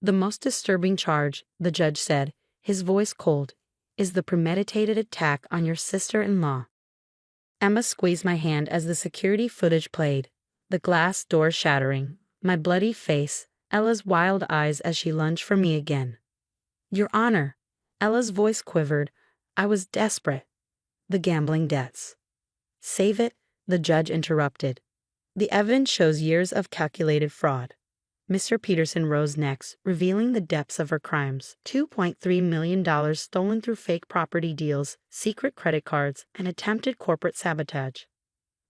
[SPEAKER 2] The most disturbing charge, the judge said, his voice cold, is the premeditated attack on your sister-in-law. Emma squeezed my hand as the security footage played, the glass door shattering, my bloody face, Ella's wild eyes as she lunged for me again. Your Honor, Ella's voice quivered. I was desperate. The gambling debts. Save it, the judge interrupted. The evidence shows years of calculated fraud. Mr. Peterson rose next, revealing the depths of her crimes. $2.3 million stolen through fake property deals, secret credit cards, and attempted corporate sabotage.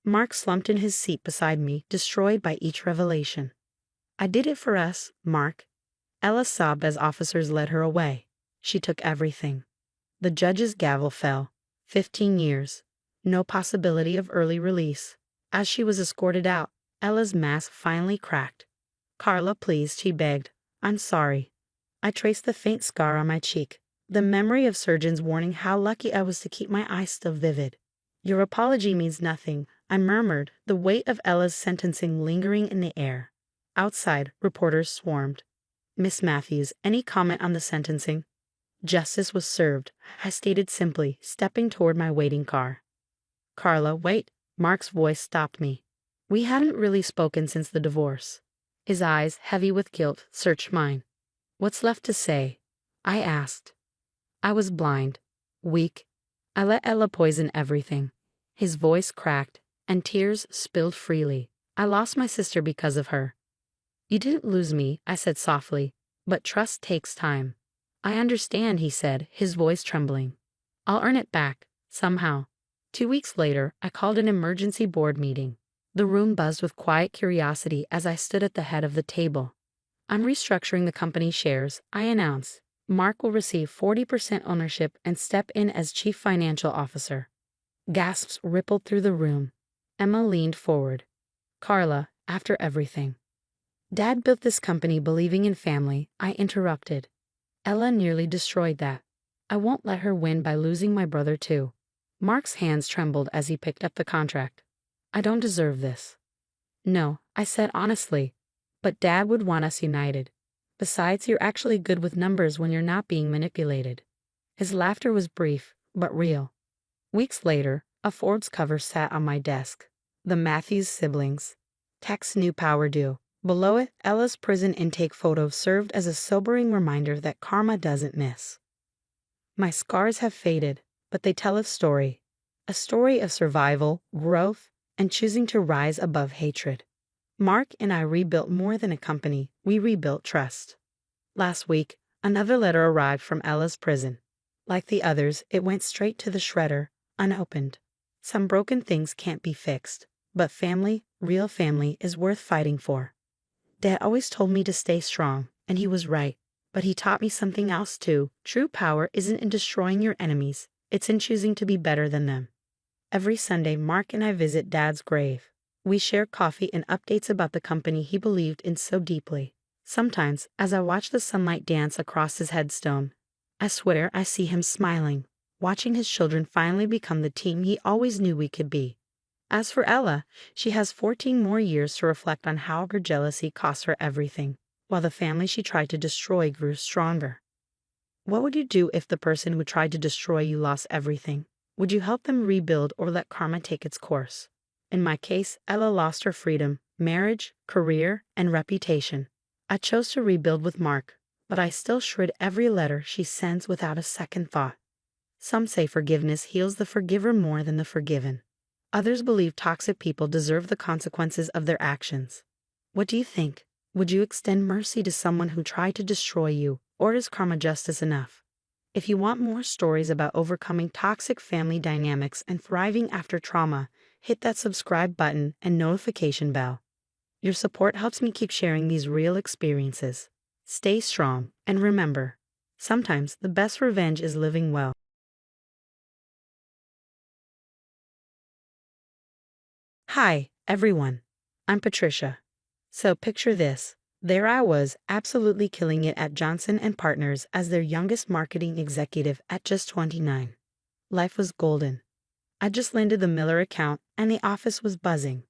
[SPEAKER 2] Mark slumped in his seat beside me, destroyed by each revelation. I did it for us, Mark. Ella sobbed as officers led her away. She took everything. The judge's gavel fell. 15 years. No possibility of early release. As she was escorted out, Ella's mask finally cracked. Carla, please, she begged. I'm sorry. I traced the faint scar on my cheek, the memory of surgeons warning how lucky I was to keep my eyes still vivid. Your apology means nothing, I murmured, the weight of Ella's sentencing lingering in the air. Outside, reporters swarmed. Miss Matthews, any comment on the sentencing? Justice was served, I stated simply, stepping toward my waiting car. Carla, wait. Mark's voice stopped me. We hadn't really spoken since the divorce. His eyes, heavy with guilt, searched mine. What's left to say? I asked. I was blind, weak. I let Ella poison everything. His voice cracked, and tears spilled freely. I lost my sister because of her. You didn't lose me, I said softly, but trust takes time. I understand, he said, his voice trembling. I'll earn it back, somehow. 2 weeks later, I called an emergency board meeting. The room buzzed with quiet curiosity as I stood at the head of the table. I'm restructuring the company's shares, I announced. Mark will receive 40% ownership and step in as chief financial officer. Gasps rippled through the room. Emma leaned forward. Carla, after everything. Dad built this company believing in family, I interrupted. Ella nearly destroyed that. I won't let her win by losing my brother too. Mark's hands trembled as he picked up the contract. I don't deserve this. No, I said honestly, but Dad would want us united. Besides, you're actually good with numbers when you're not being manipulated. His laughter was brief, but real. Weeks later, a Forbes cover sat on my desk. The Matthews siblings. Text new power due. Below it, Ella's prison intake photo served as a sobering reminder that karma doesn't miss. My scars have faded, but they tell a story. A story of survival, growth, and choosing to rise above hatred. Mark and I rebuilt more than a company, we rebuilt trust. Last week, another letter arrived from Ella's prison. Like the others, it went straight to the shredder, unopened. Some broken things can't be fixed, but family, real family, is worth fighting for. Dad always told me to stay strong, and he was right. But he taught me something else too. True power isn't in destroying your enemies, it's in choosing to be better than them. Every Sunday, Mark and I visit Dad's grave. We share coffee and updates about the company he believed in so deeply. Sometimes, as I watch the sunlight dance across his headstone, I swear I see him smiling, watching his children finally become the team he always knew we could be. As for Ella, she has 14 more years to reflect on how her jealousy cost her everything, while the family she tried to destroy grew stronger. What would you do if the person who tried to destroy you lost everything? Would you help them rebuild or let karma take its course? In my case, Ella lost her freedom, marriage, career, and reputation. I chose to rebuild with Mark, but I still shred every letter she sends without a second thought. Some say forgiveness heals the forgiver more than the forgiven. Others believe toxic people deserve the consequences of their actions. What do you think? Would you extend mercy to someone who tried to destroy you, or is karma justice enough? If you want more stories about overcoming toxic family dynamics and thriving after trauma, hit that subscribe button and notification bell. Your support helps me keep sharing these real experiences. Stay strong, and remember, sometimes the best revenge is living well. Hi, everyone. I'm Patricia. So picture this. There I was, absolutely killing it at Johnson & Partners as their youngest marketing executive at just 29. Life was golden. I just landed the Miller account, and the office was buzzing.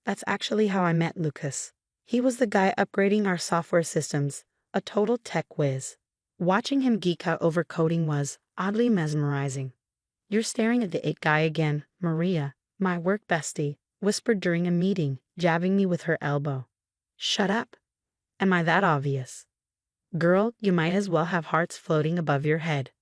[SPEAKER 2] That's actually how I met Lucas. He was the guy upgrading our software systems, a total tech whiz. Watching him geek out over coding was oddly mesmerizing. You're staring at the it guy again, Maria, my work bestie, whispered during a meeting, jabbing me with her elbow. Shut up. Am I that obvious? Girl, you might as well have hearts floating above your head.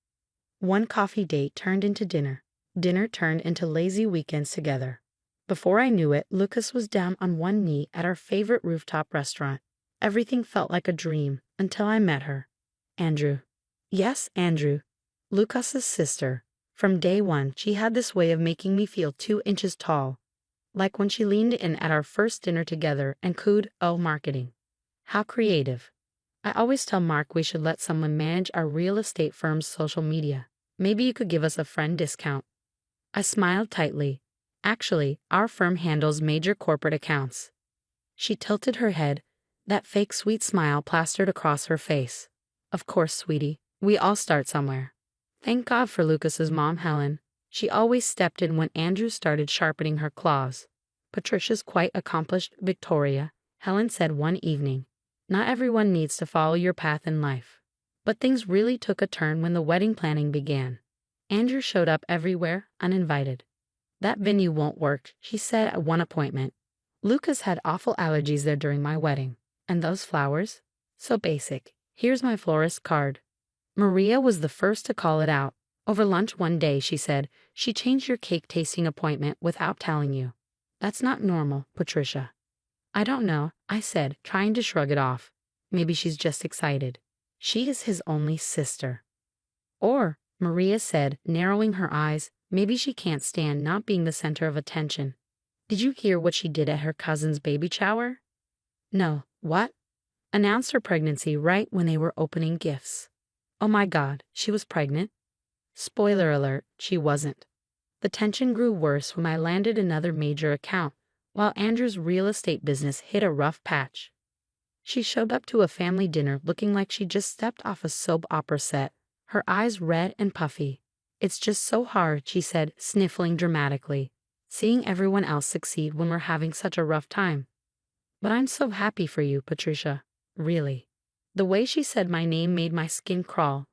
[SPEAKER 2] One coffee date turned into dinner. Dinner turned into lazy weekends together. Before I knew it, Lucas was down on one knee at our favorite rooftop restaurant. Everything felt like a dream until I met her. Andrew. Yes, Andrew. Lucas's sister. From day one, she had this way of making me feel 2 inches tall. Like when she leaned in at our first dinner together and cooed, "Oh, marketing. How creative." I always tell Mark we should let someone manage our real estate firm's social media. Maybe you could give us a friend discount. I smiled tightly. Actually, our firm handles major corporate accounts. She tilted her head, that fake sweet smile plastered across her face. Of course, sweetie. We all start somewhere. Thank God for Lucas's mom, Helen. She always stepped in when Andrew started sharpening her claws. Patricia's quite accomplished, Victoria, Helen said one evening. Not everyone needs to follow your path in life. But things really took a turn when the wedding planning began. Andrew showed up everywhere, uninvited. That venue won't work, she said at one appointment. Lucas had awful allergies there during my wedding. And those flowers? So basic. Here's my florist card. Maria was the first to call it out. Over lunch one day, she said, she changed your cake tasting appointment without telling you. That's not normal, Patricia. I don't know, I said, trying to shrug it off. Maybe she's just excited. She is his only sister. Or, Maria said, narrowing her eyes, maybe she can't stand not being the center of attention. Did you hear what she did at her cousin's baby shower? No, what? Announced her pregnancy right when they were opening gifts. Oh my God, she was pregnant? Spoiler alert, she wasn't. The tension grew worse when I landed another major account, while Andrew's real estate business hit a rough patch. She showed up to a family dinner looking like she just stepped off a soap opera set, her eyes red and puffy. It's just so hard, she said, sniffling dramatically, seeing everyone else succeed when we're having such a rough time. But I'm so happy for you, Patricia. Really. The way she said my name made my skin crawl.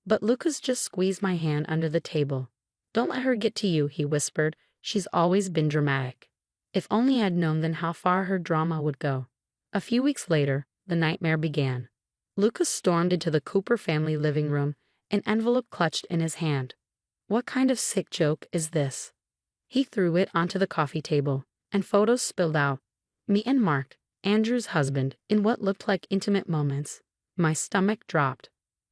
[SPEAKER 2] But Lucas just squeezed my hand under the table. Don't let her get to you, he whispered. She's always been dramatic. If only I'd known then how far her drama would go. A few weeks later, the nightmare began. Lucas stormed into the Cooper family living room, an envelope clutched in his hand. What kind of sick joke is this? He threw it onto the coffee table, and photos spilled out. Me and Mark, Andrew's husband, in what looked like intimate moments. My stomach dropped.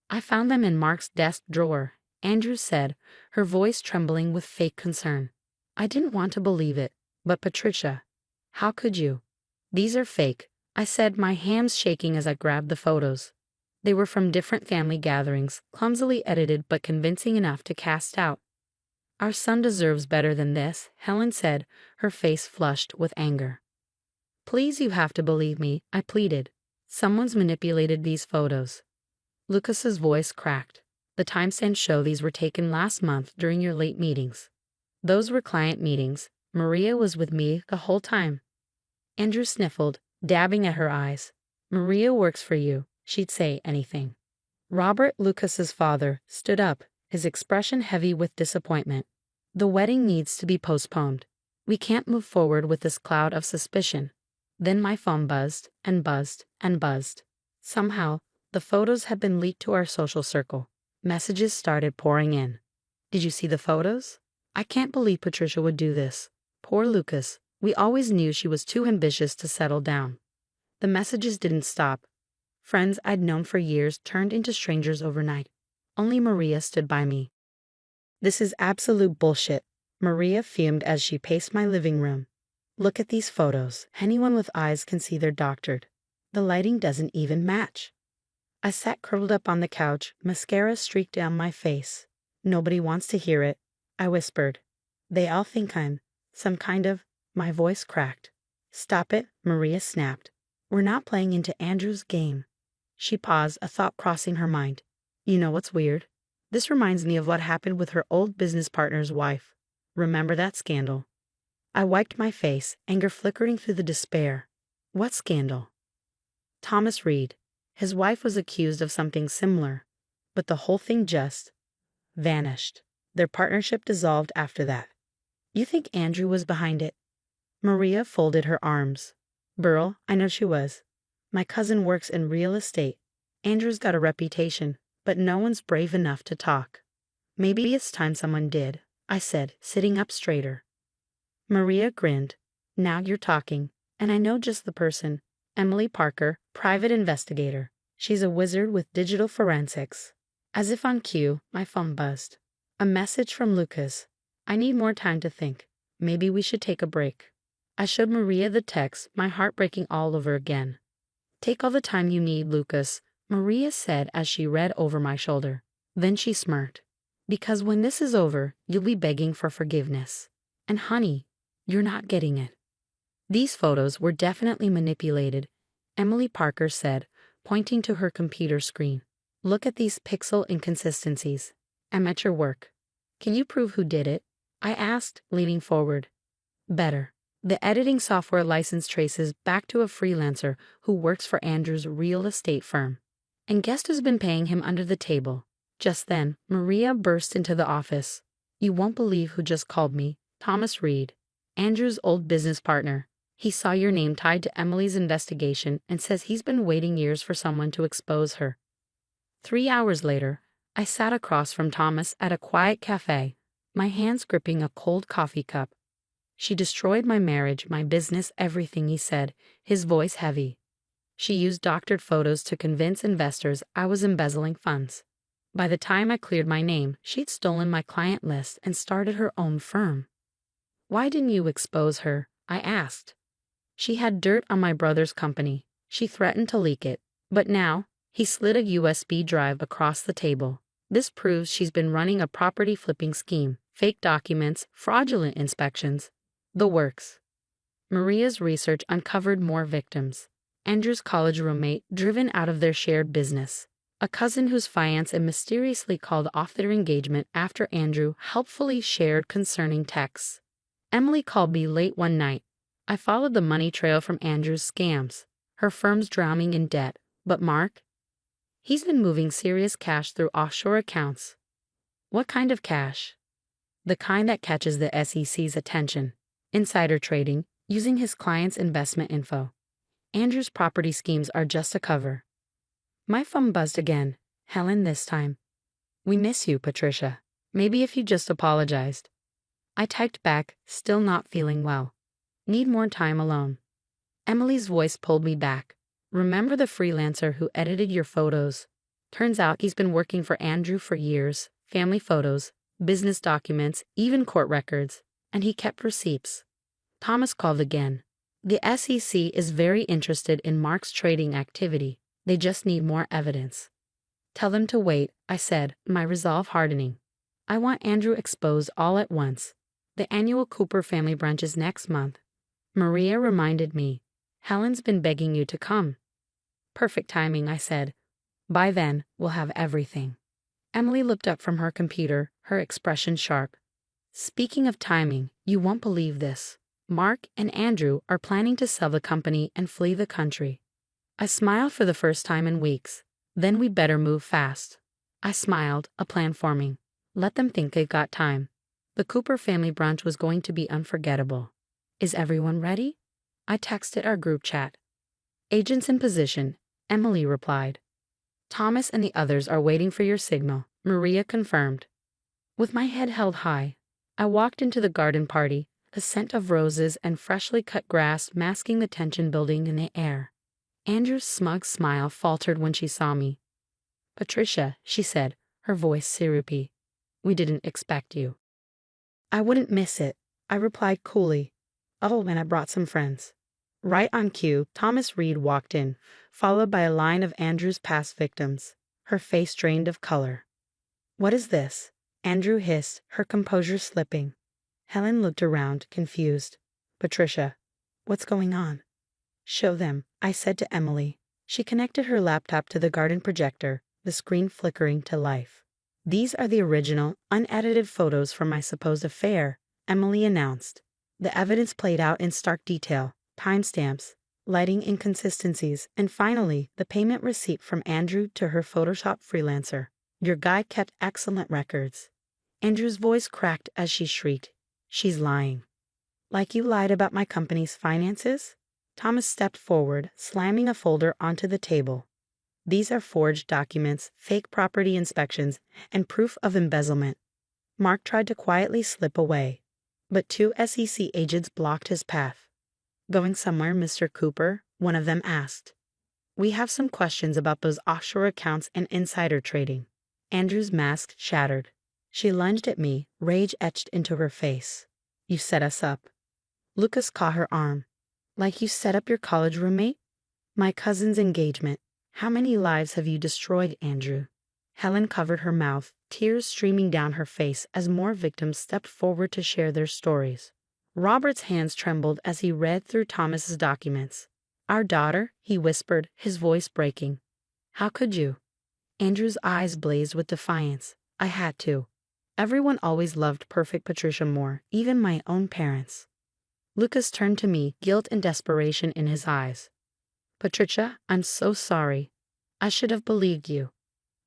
[SPEAKER 2] I found them in Mark's desk drawer, Andrew said, her voice trembling with fake concern. I didn't want to believe it, but Patricia, how could you? These are fake, I said, my hands shaking as I grabbed the photos. They were from different family gatherings, clumsily edited but convincing enough to cast out. Our son deserves better than this, Helen said, her face flushed with anger. Please, you have to believe me, I pleaded. Someone's manipulated these photos. Lucas's voice cracked. The timestamps show these were taken last month during your late meetings. Those were client meetings. Maria was with me the whole time. Andrew sniffled, dabbing at her eyes. Maria works for you. She'd say anything. Robert, Lucas's father, stood up, his expression heavy with disappointment. The wedding needs to be postponed. We can't move forward with this cloud of suspicion. Then my phone buzzed and buzzed and buzzed. Somehow, the photos had been leaked to our social circle. Messages started pouring in. Did you see the photos? I can't believe Patricia would do this. Poor Lucas. We always knew she was too ambitious to settle down. The messages didn't stop. Friends I'd known for years turned into strangers overnight. Only Maria stood by me. This is absolute bullshit, Maria fumed as she paced my living room. Look at these photos. Anyone with eyes can see they're doctored. The lighting doesn't even match. I sat curled up on the couch, mascara streaked down my face. Nobody wants to hear it, I whispered. They all think I'm some kind of... My voice cracked. Stop it, Maria snapped. We're not playing into Andrew's game. She paused, a thought crossing her mind. You know what's weird? This reminds me of what happened with her old business partner's wife. Remember that scandal? I wiped my face, anger flickering through the despair. What scandal? Thomas Reed. His wife was accused of something similar, but the whole thing just vanished. Their partnership dissolved after that. You think Andrew was behind it? Maria folded her arms. Burl, I know she was. My cousin works in real estate. Andrew's got a reputation, but no one's brave enough to talk. Maybe it's time someone did, I said, sitting up straighter. Maria grinned. Now you're talking, and I know just the person. Emily Parker, private investigator. She's a wizard with digital forensics. As if on cue, my phone buzzed. A message from Lucas. I need more time to think. Maybe we should take a break. I showed Maria the text, my heart breaking all over again. Take all the time you need, Lucas, Maria said as she read over my shoulder. Then she smirked. Because when this is over, you'll be begging for forgiveness. And honey, you're not getting it. These photos were definitely manipulated, Emily Parker said, pointing to her computer screen. Look at these pixel inconsistencies. I'm at your work. Can you prove who did it? I asked, leaning forward. Better. The editing software license traces back to a freelancer who works for Andrew's real estate firm. And guess who's been paying him under the table? Just then, Maria burst into the office. You won't believe who just called me. Thomas Reed, Andrew's old business partner. He saw your name tied to Emily's investigation and says he's been waiting years for someone to expose her. 3 hours later, I sat across from Thomas at a quiet cafe, my hands gripping a cold coffee cup. She destroyed my marriage, my business, everything, he said, his voice heavy. She used doctored photos to convince investors I was embezzling funds. By the time I cleared my name, she'd stolen my client list and started her own firm. Why didn't you expose her? I asked. She had dirt on my brother's company. She threatened to leak it. But now, he slid a USB drive across the table. This proves she's been running a property flipping scheme, fake documents, fraudulent inspections. The works. Maria's research uncovered more victims. Andrew's college roommate, driven out of their shared business. A cousin whose fiancé mysteriously called off their engagement after Andrew helpfully shared concerning texts. Emily called me late one night. I followed the money trail from Andrew's scams. Her firm's drowning in debt. But Mark? He's been moving serious cash through offshore accounts. What kind of cash? the kind that catches the SEC's attention. Insider trading, using his client's investment info. Andrew's property schemes are just a cover. My phone buzzed again. Helen this time. We miss you, Patricia. Maybe if you just apologized. I typed back, still not feeling well. Need more time alone. Emily's voice pulled me back. Remember the freelancer who edited your photos? Turns out he's been working for Andrew for years, family photos, business documents, even court records, and he kept receipts. Thomas called again. The SEC is very interested in Mark's trading activity. They just need more evidence. Tell them to wait, I said, my resolve hardening. I want Andrew exposed all at once. The annual Cooper family brunch is next month. Maria reminded me. Helen's been begging you to come. Perfect timing, I said. By then, we'll have everything. Emily looked up from her computer, her expression sharp. Speaking of timing, you won't believe this. Mark and Andrew are planning to sell the company and flee the country. I smiled for the first time in weeks. Then we'd better move fast. I smiled, a plan forming. Let them think they've got time. The Cooper family brunch was going to be unforgettable. Is everyone ready? I texted our group chat. Agents in position, Emily replied. Thomas and the others are waiting for your signal, Maria confirmed. With my head held high, I walked into the garden party, the scent of roses and freshly cut grass masking the tension building in the air. Andrew's smug smile faltered when she saw me. Patricia, she said, her voice syrupy. We didn't expect you. I wouldn't miss it, I replied coolly. Oh, and I brought some friends. Right on cue, Thomas Reed walked in, followed by a line of Andrew's past victims, her face drained of color. What is this? Andrew hissed, her composure slipping. Helen looked around, confused. Patricia, what's going on? Show them, I said to Emily. She connected her laptop to the garden projector, the screen flickering to life. These are the original, unedited photos from my supposed affair, Emily announced. The evidence played out in stark detail, timestamps, lighting inconsistencies, and finally, the payment receipt from Andrew to her Photoshop freelancer. Your guy kept excellent records. Andrew's voice cracked as she shrieked. She's lying. Like you lied about my company's finances? Thomas stepped forward, slamming a folder onto the table. These are forged documents, fake property inspections, and proof of embezzlement. Mark tried to quietly slip away, but 2 SEC agents blocked his path. Going somewhere, Mr. Cooper? One of them asked. We have some questions about those offshore accounts and insider trading. Andrew's mask shattered. She lunged at me, rage etched into her face. You set us up. Lucas caught her arm. Like you set up your college roommate? My cousin's engagement. How many lives have you destroyed, Andrew? Helen covered her mouth, tears streaming down her face as more victims stepped forward to share their stories. Robert's hands trembled as he read through Thomas's documents. Our daughter, he whispered, his voice breaking. How could you? Andrew's eyes blazed with defiance. I had to. Everyone always loved perfect Patricia more, even my own parents. Lucas turned to me, guilt and desperation in his eyes. Patricia, I'm so sorry. I should have believed you.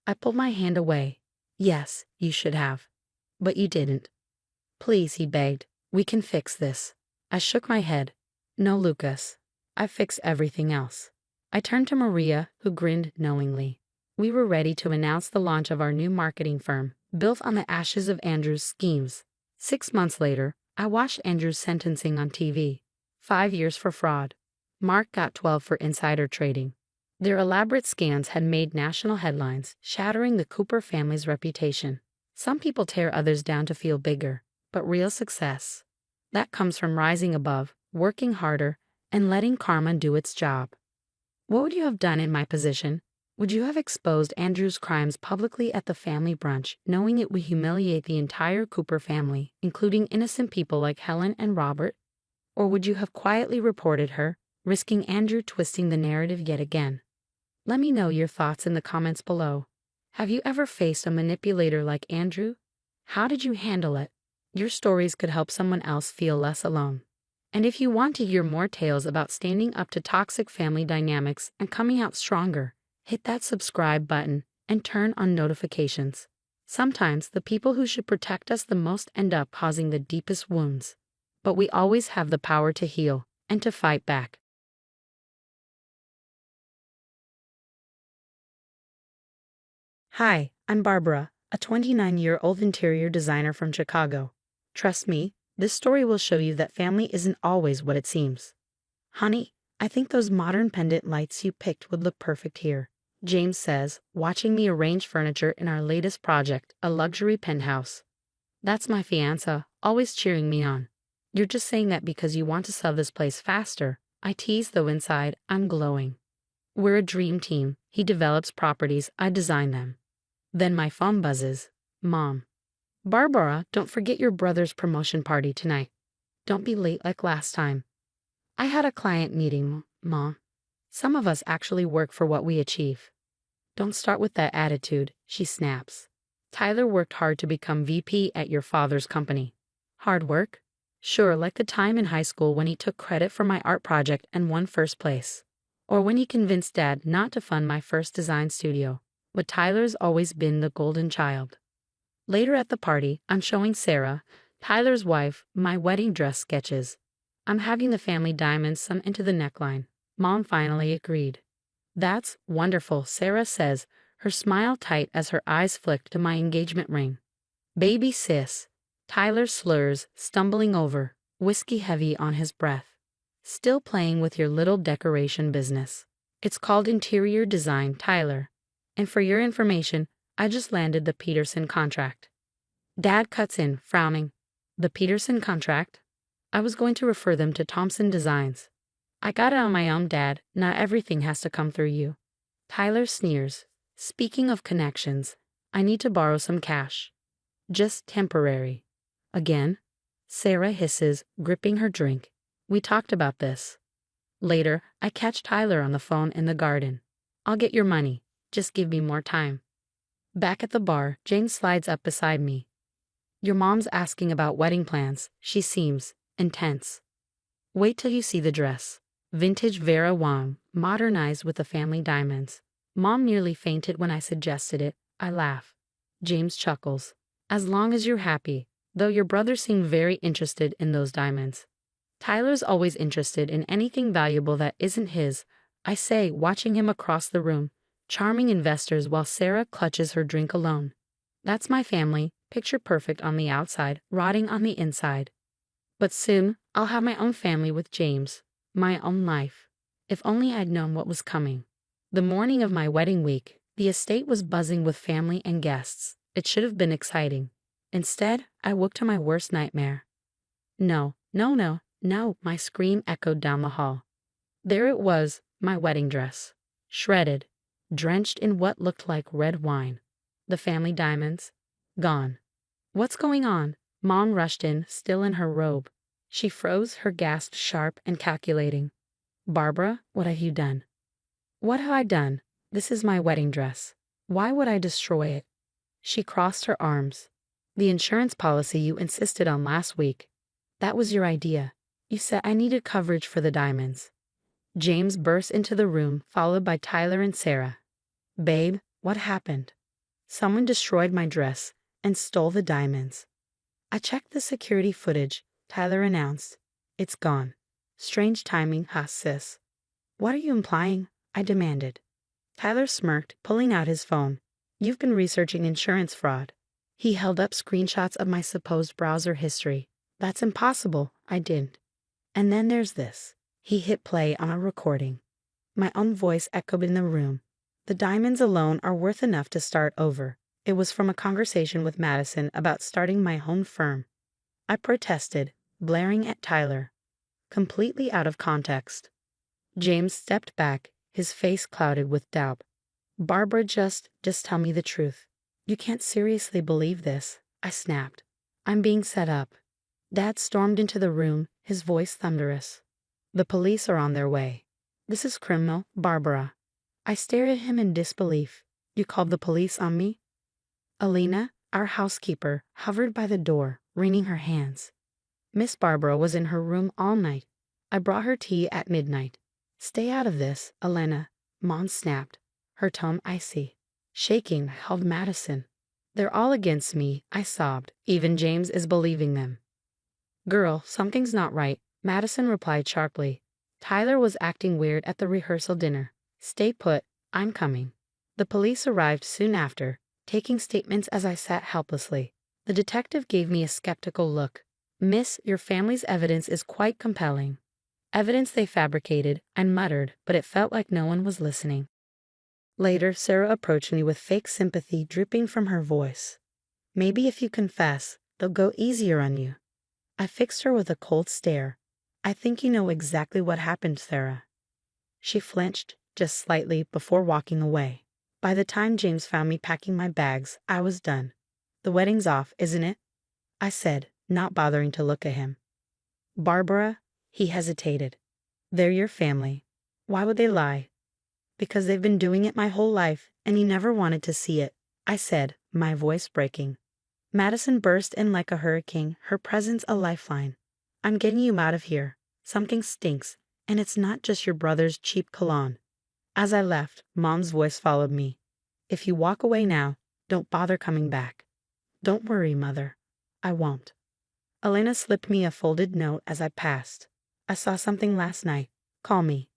[SPEAKER 2] I pulled my hand away. Yes, you should have. But you didn't. Please, he begged. We can fix this. I shook my head. No, Lucas. I fix everything else. I turned to Maria, who grinned knowingly. We were ready to announce the launch of our new marketing firm, built on the ashes of Andrew's schemes. 6 months later, I watched Andrew's sentencing on TV. 5 years for fraud. Mark got 12 for insider trading. Their elaborate scams had made national headlines, shattering the Cooper family's reputation. Some people tear others down to feel bigger, but real success, that comes from rising above, working harder, and letting karma do its job. What would you have done in my position? Would you have exposed Andrew's crimes publicly at the family brunch, knowing it would humiliate the entire Cooper family, including innocent people like Helen and Robert? Or would you have quietly reported her, risking Andrew twisting the narrative yet again? Let me know your thoughts in the comments below. Have you ever faced a manipulator like Andrew? How did you handle it? Your stories could help someone else feel less alone. And if you want to hear more tales about standing up to toxic family dynamics and coming out stronger, hit that subscribe button and turn on notifications. Sometimes the people who should protect us the most end up causing the deepest wounds. But we always have the power to heal and to fight back. Hi, I'm Barbara, a 29-year-old interior designer from Chicago. Trust me, this story will show you that family isn't always what it seems. Honey, I think those modern pendant lights you picked would look perfect here, James says, watching me arrange furniture in our latest project, a luxury penthouse. That's my fiancé, always cheering me on. You're just saying that because you want to sell this place faster, I tease, though inside, I'm glowing. We're a dream team. He develops properties, I design them. Then my phone buzzes. Mom. Barbara, don't forget your brother's promotion party tonight. Don't be late like last time. I had a client meeting, Mom. Some of us actually work for what we achieve. Don't start with that attitude, she snaps. Tyler worked hard to become VP at your father's company. Hard work? Sure, like the time in high school when he took credit for my art project and won first place. Or when he convinced Dad not to fund my first design studio. But Tyler's always been the golden child. Later at the party, I'm showing Sarah, Tyler's wife, my wedding dress sketches. I'm having the family diamonds sewn into the neckline. Mom finally agreed. That's wonderful, Sarah says, her smile tight as her eyes flicked to my engagement ring. Baby sis. Tyler slurs, stumbling over, whiskey heavy on his breath. Still playing with your little decoration business. It's called interior design, Tyler. And for your information, I just landed the Peterson contract. Dad cuts in, frowning. The Peterson contract? I was going to refer them to Thompson Designs. I got it on my own, Dad. Not everything has to come through you. Tyler sneers. Speaking of connections, I need to borrow some cash. Just temporary. Again? Sarah hisses, gripping her drink. We talked about this. Later, I catch Tyler on the phone in the garden. I'll get your money. Just give me more time. Back at the bar, Jane slides up beside me. Your mom's asking about wedding plans. She seems intense. Wait till you see the dress. Vintage Vera Wang, modernized with the family diamonds. Mom nearly fainted when I suggested it. I laugh. James chuckles. As long as you're happy, though your brother seemed very interested in those diamonds. Tyler's always interested in anything valuable that isn't his, I say, watching him across the room, charming investors while Sarah clutches her drink alone. That's my family, picture perfect on the outside, rotting on the inside. But soon, I'll have my own family with James, my own life. If only I'd known what was coming. The morning of my wedding week, the estate was buzzing with family and guests. It should have been exciting. Instead, I woke to my worst nightmare. No, no, no, no, my scream echoed down the hall. There it was, my wedding dress. Shredded, drenched in what looked like red wine. The family diamonds, gone. What's going on? Mom rushed in, still in her robe. She froze, her gasp sharp and calculating. Barbara, what have you done? What have I done? This is my wedding dress. Why would I destroy it? She crossed her arms. The insurance policy you insisted on last week. That was your idea. You said I needed coverage for the diamonds. James burst into the room, followed by Tyler and Sarah. Babe, what happened? Someone destroyed my dress and stole the diamonds. I checked the security footage, Tyler announced. It's gone. Strange timing, huh, sis? What are you implying? I demanded. Tyler smirked, pulling out his phone. You've been researching insurance fraud. He held up screenshots of my supposed browser history. That's impossible. I didn't. And then there's this. He hit play on a recording. My own voice echoed in the room. The diamonds alone are worth enough to start over. It was from a conversation with Madison about starting my own firm. I protested, blaring at Tyler. Completely out of context. James stepped back, his face clouded with doubt. Barbara, just tell me the truth. You can't seriously believe this, I snapped. I'm being set up. Dad stormed into the room, his voice thunderous. The police are on their way. This is criminal, Barbara. I stared at him in disbelief. You called the police on me? Alina, our housekeeper, hovered by the door, wringing her hands. Miss Barbara was in her room all night. I brought her tea at midnight. Stay out of this, Elena, Mom snapped, her tone icy. Shaking, held Madison. They're all against me, I sobbed. Even James is believing them. Girl, something's not right, Madison replied sharply. Tyler was acting weird at the rehearsal dinner. Stay put, I'm coming. The police arrived soon after, taking statements as I sat helplessly. The detective gave me a skeptical look. Miss, your family's evidence is quite compelling. Evidence they fabricated, I muttered, but it felt like no one was listening. Later, Sarah approached me with fake sympathy dripping from her voice. Maybe if you confess, they'll go easier on you. I fixed her with a cold stare. I think you know exactly what happened, Sarah. She flinched, just slightly, before walking away. By the time James found me packing my bags, I was done. The wedding's off, isn't it? I said, not bothering to look at him. Barbara, he hesitated. They're your family. Why would they lie? Because they've been doing it my whole life, and you never wanted to see it, I said, my voice breaking. Madison burst in like a hurricane, her presence a lifeline. I'm getting you out of here. Something stinks, and it's not just your brother's cheap cologne. As I left, Mom's voice followed me. If you walk away now, don't bother coming back. Don't worry, Mother. I won't. Elena slipped me a folded note as I passed. I saw something last night. Call me.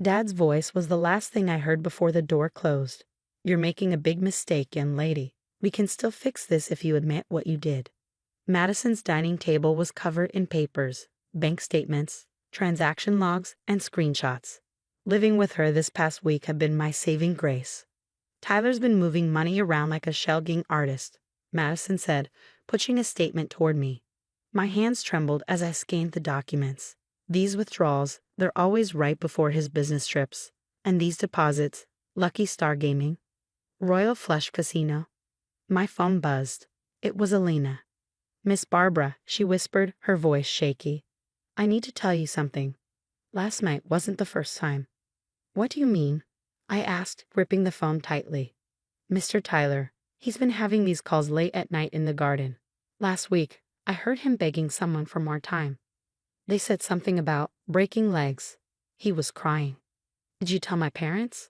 [SPEAKER 2] Dad's voice was the last thing I heard before the door closed. You're making a big mistake, young lady. We can still fix this if you admit what you did. Madison's dining table was covered in papers, bank statements, transaction logs, and screenshots. Living with her this past week had been my saving grace. Tyler's been moving money around like a shell-game artist, Madison said, pushing a statement toward me. My hands trembled as I scanned the documents. These withdrawals, they're always right before his business trips. And these deposits, Lucky Star Gaming, Royal Flush Casino. My phone buzzed. It was Elena. Miss Barbara, she whispered, her voice shaky. I need to tell you something. Last night wasn't the first time. What do you mean? I asked, gripping the phone tightly. Mr. Tyler, he's been having these calls late at night in the garden. Last week, I heard him begging someone for more time. They said something about breaking legs. He was crying. Did you tell my parents?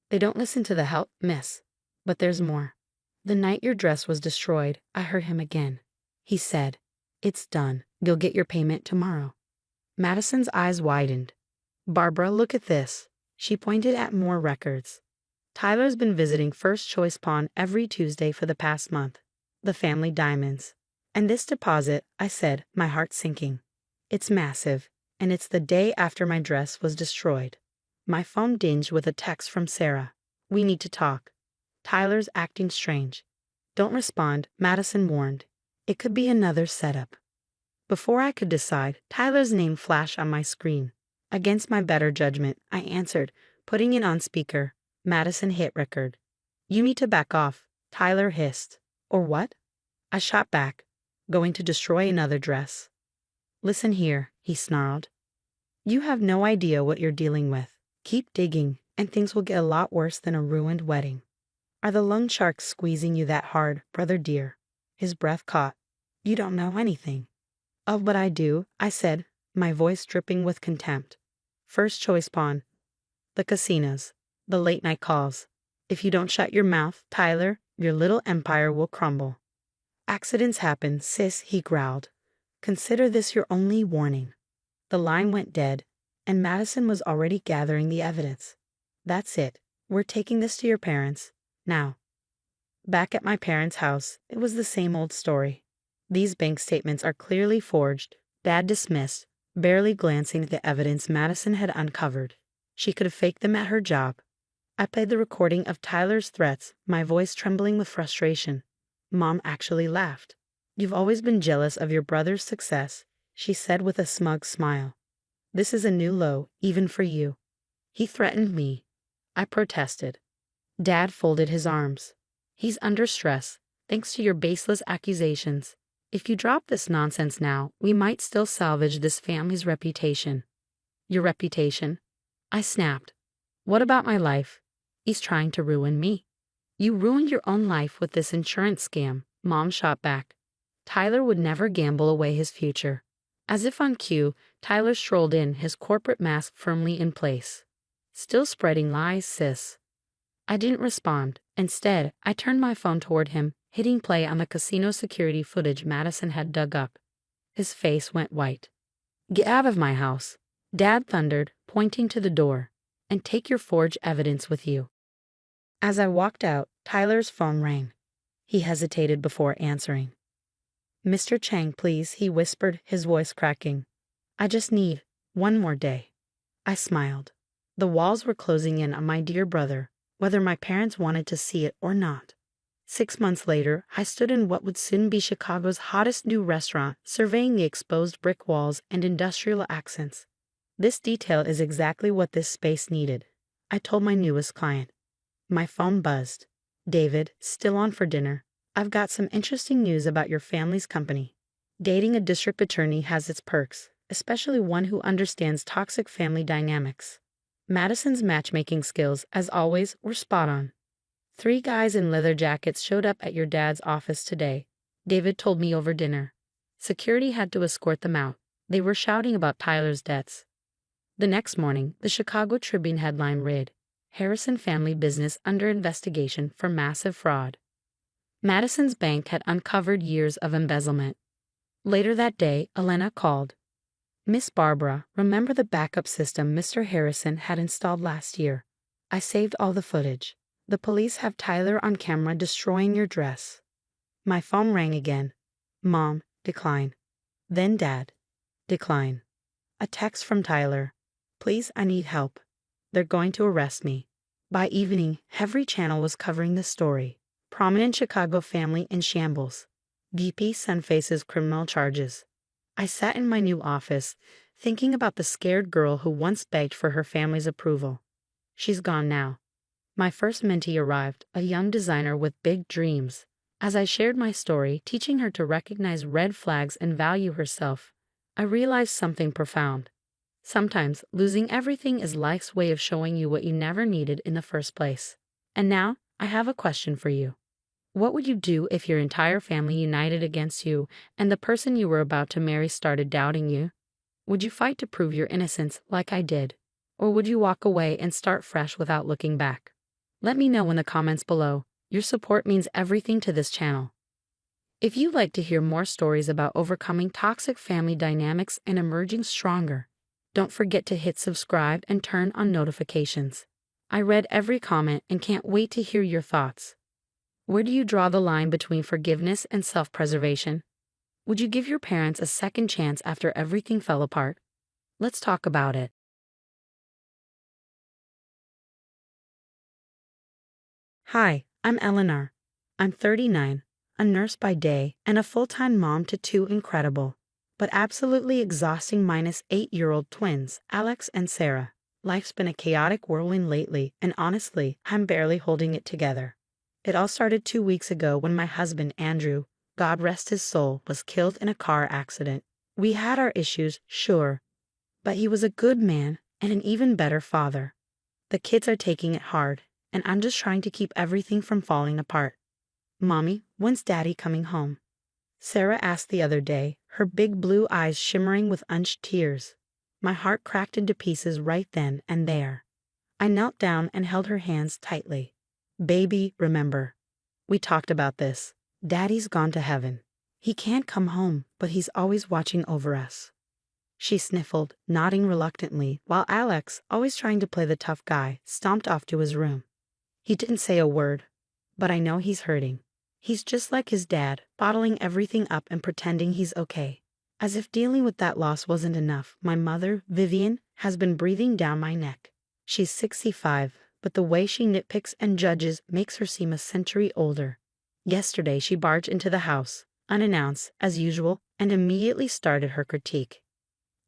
[SPEAKER 2] They don't listen to the help, miss. But there's more. The night your dress was destroyed, I heard him again. He said, It's done. You'll get your payment tomorrow. Madison's eyes widened. Barbara, look at this. She pointed at more records. Tyler's been visiting First Choice Pawn every Tuesday for the past month. The family diamonds. And this deposit, I said, my heart sinking. It's massive, and it's the day after my dress was destroyed. My phone dinged with a text from Sarah. We need to talk. Tyler's acting strange. Don't respond, Madison warned. It could be another setup. Before I could decide, Tyler's name flashed on my screen. Against my better judgment, I answered, putting it on speaker. Madison hit record. You need to back off, Tyler hissed. Or what? I shot back, going to destroy another dress. Listen here, he snarled. You have no idea what you're dealing with. Keep digging, and things will get a lot worse than a ruined wedding. Are the loan sharks squeezing you that hard, brother dear? His breath caught. You don't know anything. Of what I do, I said, my voice dripping with contempt. First Choice Pawn. The casinos. The late-night calls. If you don't shut your mouth, Tyler, your little empire will crumble. Accidents happen, sis, he growled. Consider this your only warning. The line went dead, and Madison was already gathering the evidence. That's it. We're taking this to your parents. Now. Back at my parents' house, it was the same old story. These bank statements are clearly forged, Dad dismissed, barely glancing at the evidence Madison had uncovered. She could have faked them at her job. I played the recording of Tyler's threats, my voice trembling with frustration. Mom actually laughed. You've always been jealous of your brother's success, she said with a smug smile. This is a new low, even for you. He threatened me. I protested. Dad folded his arms. He's under stress, thanks to your baseless accusations. If you drop this nonsense now, we might still salvage this family's reputation. Your reputation? I snapped. What about my life? He's trying to ruin me. You ruined your own life with this insurance scam, Mom shot back. Tyler would never gamble away his future. As if on cue, Tyler strolled in, his corporate mask firmly in place. Still spreading lies, sis. I didn't respond. Instead, I turned my phone toward him, hitting play on the casino security footage Madison had dug up. His face went white. "Get out of my house," Dad thundered, pointing to the door, "and take your forged evidence with you." As I walked out, Tyler's phone rang. He hesitated before answering. "Mr. Chang, please," he whispered, his voice cracking. "I just need one more day." I smiled. The walls were closing in on my dear brother, whether my parents wanted to see it or not. 6 months later, I stood in what would soon be Chicago's hottest new restaurant, surveying the exposed brick walls and industrial accents. "This detail is exactly what this space needed," I told my newest client. My phone buzzed. "David, still on for dinner? I've got some interesting news about your family's company." Dating a district attorney has its perks, especially one who understands toxic family dynamics. Madison's matchmaking skills, as always, were spot on. "3 guys in leather jackets showed up at your dad's office today," David told me over dinner. Security had to escort them out. They were shouting about Tyler's debts. The next morning, the Chicago Tribune headline read, "Harrison family business under investigation for massive fraud." Madison's bank had uncovered years of embezzlement. Later that day, Elena called. "Miss Barbara, remember the backup system Mr. Harrison had installed last year? I saved all the footage. The police have Tyler on camera destroying your dress." My phone rang again. "Mom, decline." Then Dad, decline. A text from Tyler. "Please, I need help. They're going to arrest me." By evening, every channel was covering the story. Prominent Chicago family in shambles. VP son faces criminal charges. I sat in my new office, thinking about the scared girl who once begged for her family's approval. She's gone now. My first mentee arrived, a young designer with big dreams. As I shared my story, teaching her to recognize red flags and value herself, I realized something profound. Sometimes, losing everything is life's way of showing you what you never needed in the first place. And now, I have a question for you. What would you do if your entire family united against you and the person you were about to marry started doubting you? Would you fight to prove your innocence like I did? Or would you walk away and start fresh without looking back? Let me know in the comments below. Your support means everything to this channel. If you'd like to hear more stories about overcoming toxic family dynamics and emerging stronger, don't forget to hit subscribe and turn on notifications. I read every comment and can't wait to hear your thoughts. Where do you draw the line between forgiveness and self-preservation? Would you give your parents a second chance after everything fell apart? Let's talk about it. Hi, I'm Eleanor. I'm 39, a nurse by day and a full-time mom to 2 incredible, but absolutely exhausting -8-year-old twins, Alex and Sarah. Life's been a chaotic whirlwind lately, and honestly, I'm barely holding it together. It all started 2 weeks ago when my husband, Andrew, God rest his soul, was killed in a car accident. We had our issues, sure, but he was a good man and an even better father. The kids are taking it hard, and I'm just trying to keep everything from falling apart. "Mommy, when's Daddy coming home?" Sarah asked the other day, her big blue eyes shimmering with unshed tears. My heart cracked into pieces right then and there. I knelt down and held her hands tightly. "Baby, remember. We talked about this. Daddy's gone to heaven. He can't come home, but he's always watching over us." She sniffled, nodding reluctantly, while Alex, always trying to play the tough guy, stomped off to his room. He didn't say a word, but I know he's hurting. He's just like his dad, bottling everything up and pretending he's okay. As if dealing with that loss wasn't enough, my mother, Vivian, has been breathing down my neck. She's 65, but the way she nitpicks and judges makes her seem a century older. Yesterday she barged into the house, unannounced, as usual, and immediately started her critique.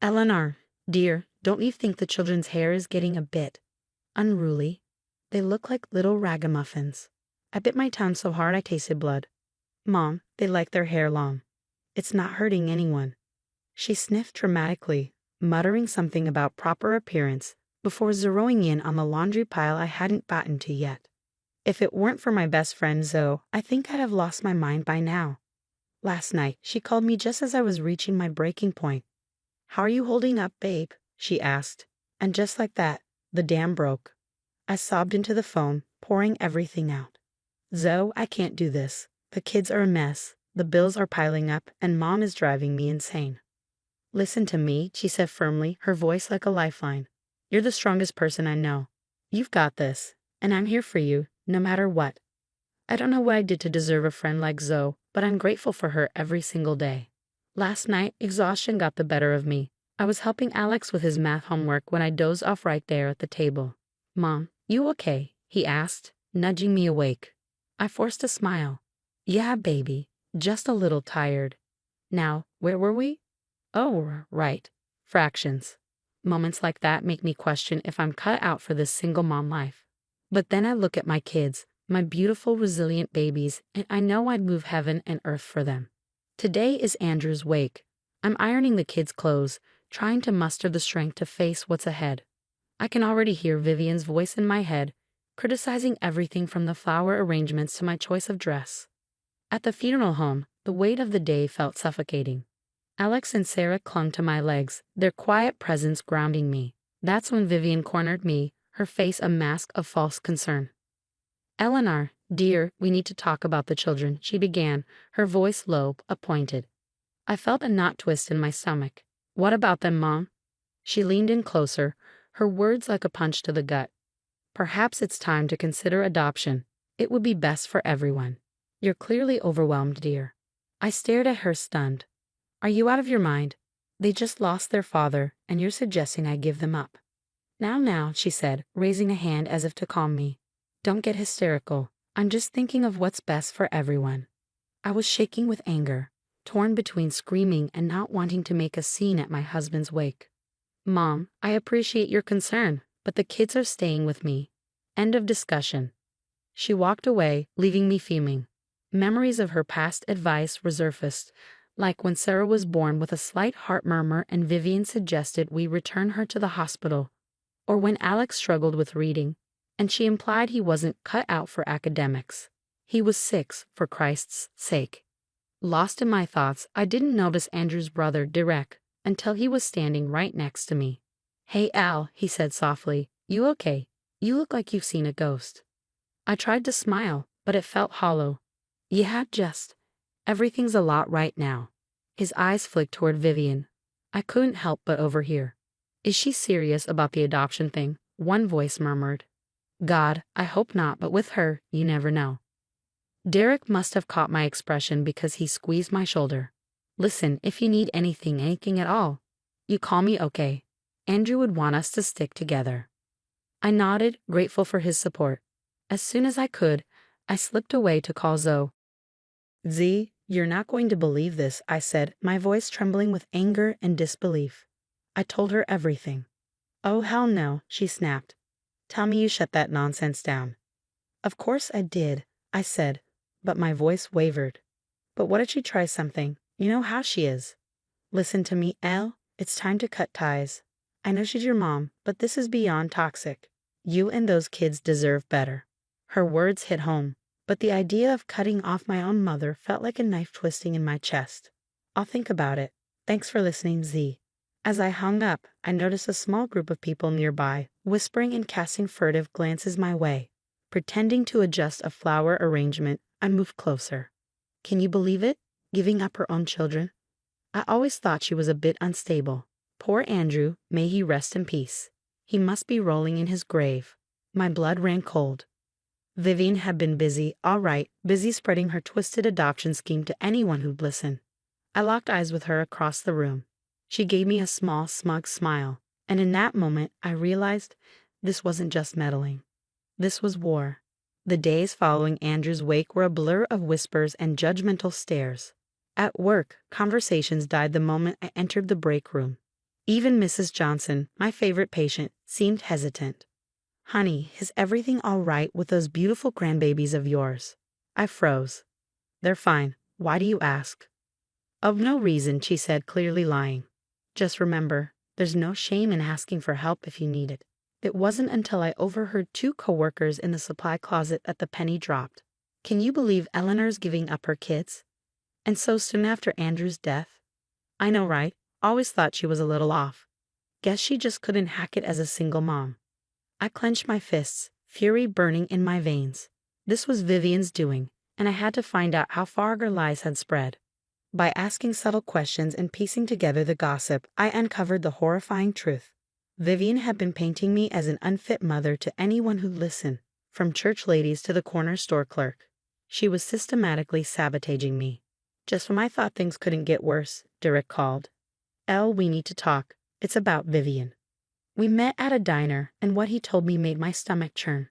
[SPEAKER 2] "Eleanor, dear, don't you think the children's hair is getting a bit unruly? They look like little ragamuffins. I bit my tongue so hard I tasted blood. Mom, they like their hair long. It's not hurting anyone." She sniffed dramatically, muttering something about proper appearance, before zeroing in on the laundry pile I hadn't gotten to yet. If it weren't for my best friend Zoe, I think I'd have lost my mind by now. Last night, she called me just as I was reaching my breaking point. "How are you holding up, babe?" she asked. And just like that, the dam broke. I sobbed into the phone, pouring everything out. "Zoe, I can't do this. The kids are a mess, the bills are piling up, and Mom is driving me insane. Listen to me, she said firmly, her voice like a lifeline. You're the strongest person I know. You've got this, and I'm here for you, no matter what. I don't know what I did to deserve a friend like Zoe, but I'm grateful for her every single day. Last night, exhaustion got the better of me. I was helping Alex with his math homework when I dozed off right there at the table. Mom, you okay? He asked, nudging me awake. I forced a smile. Yeah, baby, just a little tired. Now, where were we? Oh, right. Fractions. Moments like that make me question if I'm cut out for this single mom life. But then I look at my kids, my beautiful, resilient babies, and I know I'd move heaven and earth for them. Today is Andrew's wake. I'm ironing the kids' clothes, trying to muster the strength to face what's ahead. I can already hear Vivian's voice in my head, criticizing everything from the flower arrangements to my choice of dress. At the funeral home, the weight of the day felt suffocating. Alex and Sarah clung to my legs, their quiet presence grounding me. That's when Vivian cornered me, her face a mask of false concern. Eleanor, dear, we need to talk about the children, she began, her voice low, appointed. I felt a knot twist in my stomach. What about them, Mom? She leaned in closer, her words like a punch to the gut. Perhaps it's time to consider adoption. It would be best for everyone. You're clearly overwhelmed, dear. I stared at her stunned. Are you out of your mind? They just lost their father, and you're suggesting I give them up. Now, she said, raising a hand as if to calm me. Don't get hysterical. I'm just thinking of what's best for everyone. I was shaking with anger, torn between screaming and not wanting to make a scene at my husband's wake. Mom, I appreciate your concern, but the kids are staying with me. End of discussion. She walked away, leaving me fuming. Memories of her past advice resurfaced, like when Sarah was born with a slight heart murmur and Vivian suggested we return her to the hospital, or when Alex struggled with reading, and she implied he wasn't cut out for academics. He was 6, for Christ's sake. Lost in my thoughts, I didn't notice Andrew's brother, Derek, until he was standing right next to me. Hey Al, he said softly, you okay? You look like you've seen a ghost. I tried to smile, but it felt hollow. Yeah, just. Everything's a lot right now. His eyes flicked toward Vivian. I couldn't help but overhear. Is she serious about the adoption thing? One voice murmured. God, I hope not, but with her, you never know. Derek must have caught my expression because he squeezed my shoulder. Listen, if you need anything at all, you call me, okay? Andrew would want us to stick together. I nodded, grateful for his support. As soon as I could, I slipped away to call Zoe. Z, you're not going to believe this, I said, my voice trembling with anger and disbelief. I told her everything. Oh, hell no, she snapped. Tell me you shut that nonsense down. Of course I did, I said, but my voice wavered. But what if she tries something? You know how she is. Listen to me, Elle. It's time to cut ties. I know she's your mom, but this is beyond toxic. You and those kids deserve better. Her words hit home, but the idea of cutting off my own mother felt like a knife twisting in my chest. I'll think about it. Thanks for listening, Z. As I hung up, I noticed a small group of people nearby, whispering and casting furtive glances my way. Pretending to adjust a flower arrangement, I moved closer. Can you believe it? Giving up her own children? I always thought she was a bit unstable. Poor Andrew, may he rest in peace. He must be rolling in his grave. My blood ran cold. Vivian had been busy, all right, busy spreading her twisted adoption scheme to anyone who'd listen. I locked eyes with her across the room. She gave me a small, smug smile, and in that moment I realized this wasn't just meddling. This was war. The days following Andrew's wake were a blur of whispers and judgmental stares. At work, conversations died the moment I entered the break room. Even Mrs. Johnson, my favorite patient, seemed hesitant. Honey, is everything all right with those beautiful grandbabies of yours? I froze. They're fine. Why do you ask? Of no reason, she said, clearly lying. Just remember, there's no shame in asking for help if you need it. It wasn't until I overheard 2 coworkers in the supply closet that the penny dropped. Can you believe Eleanor's giving up her kids? And so soon after Andrew's death? I know, right? Always thought she was a little off. Guess she just couldn't hack it as a single mom. I clenched my fists, fury burning in my veins. This was Vivian's doing, and I had to find out how far our lies had spread. By asking subtle questions and piecing together the gossip, I uncovered the horrifying truth. Vivian had been painting me as an unfit mother to anyone who'd listen, from church ladies to the corner store clerk. She was systematically sabotaging me. Just when I thought things couldn't get worse, Derek called. Elle, we need to talk. It's about Vivian. We met at a diner, and what he told me made my stomach churn.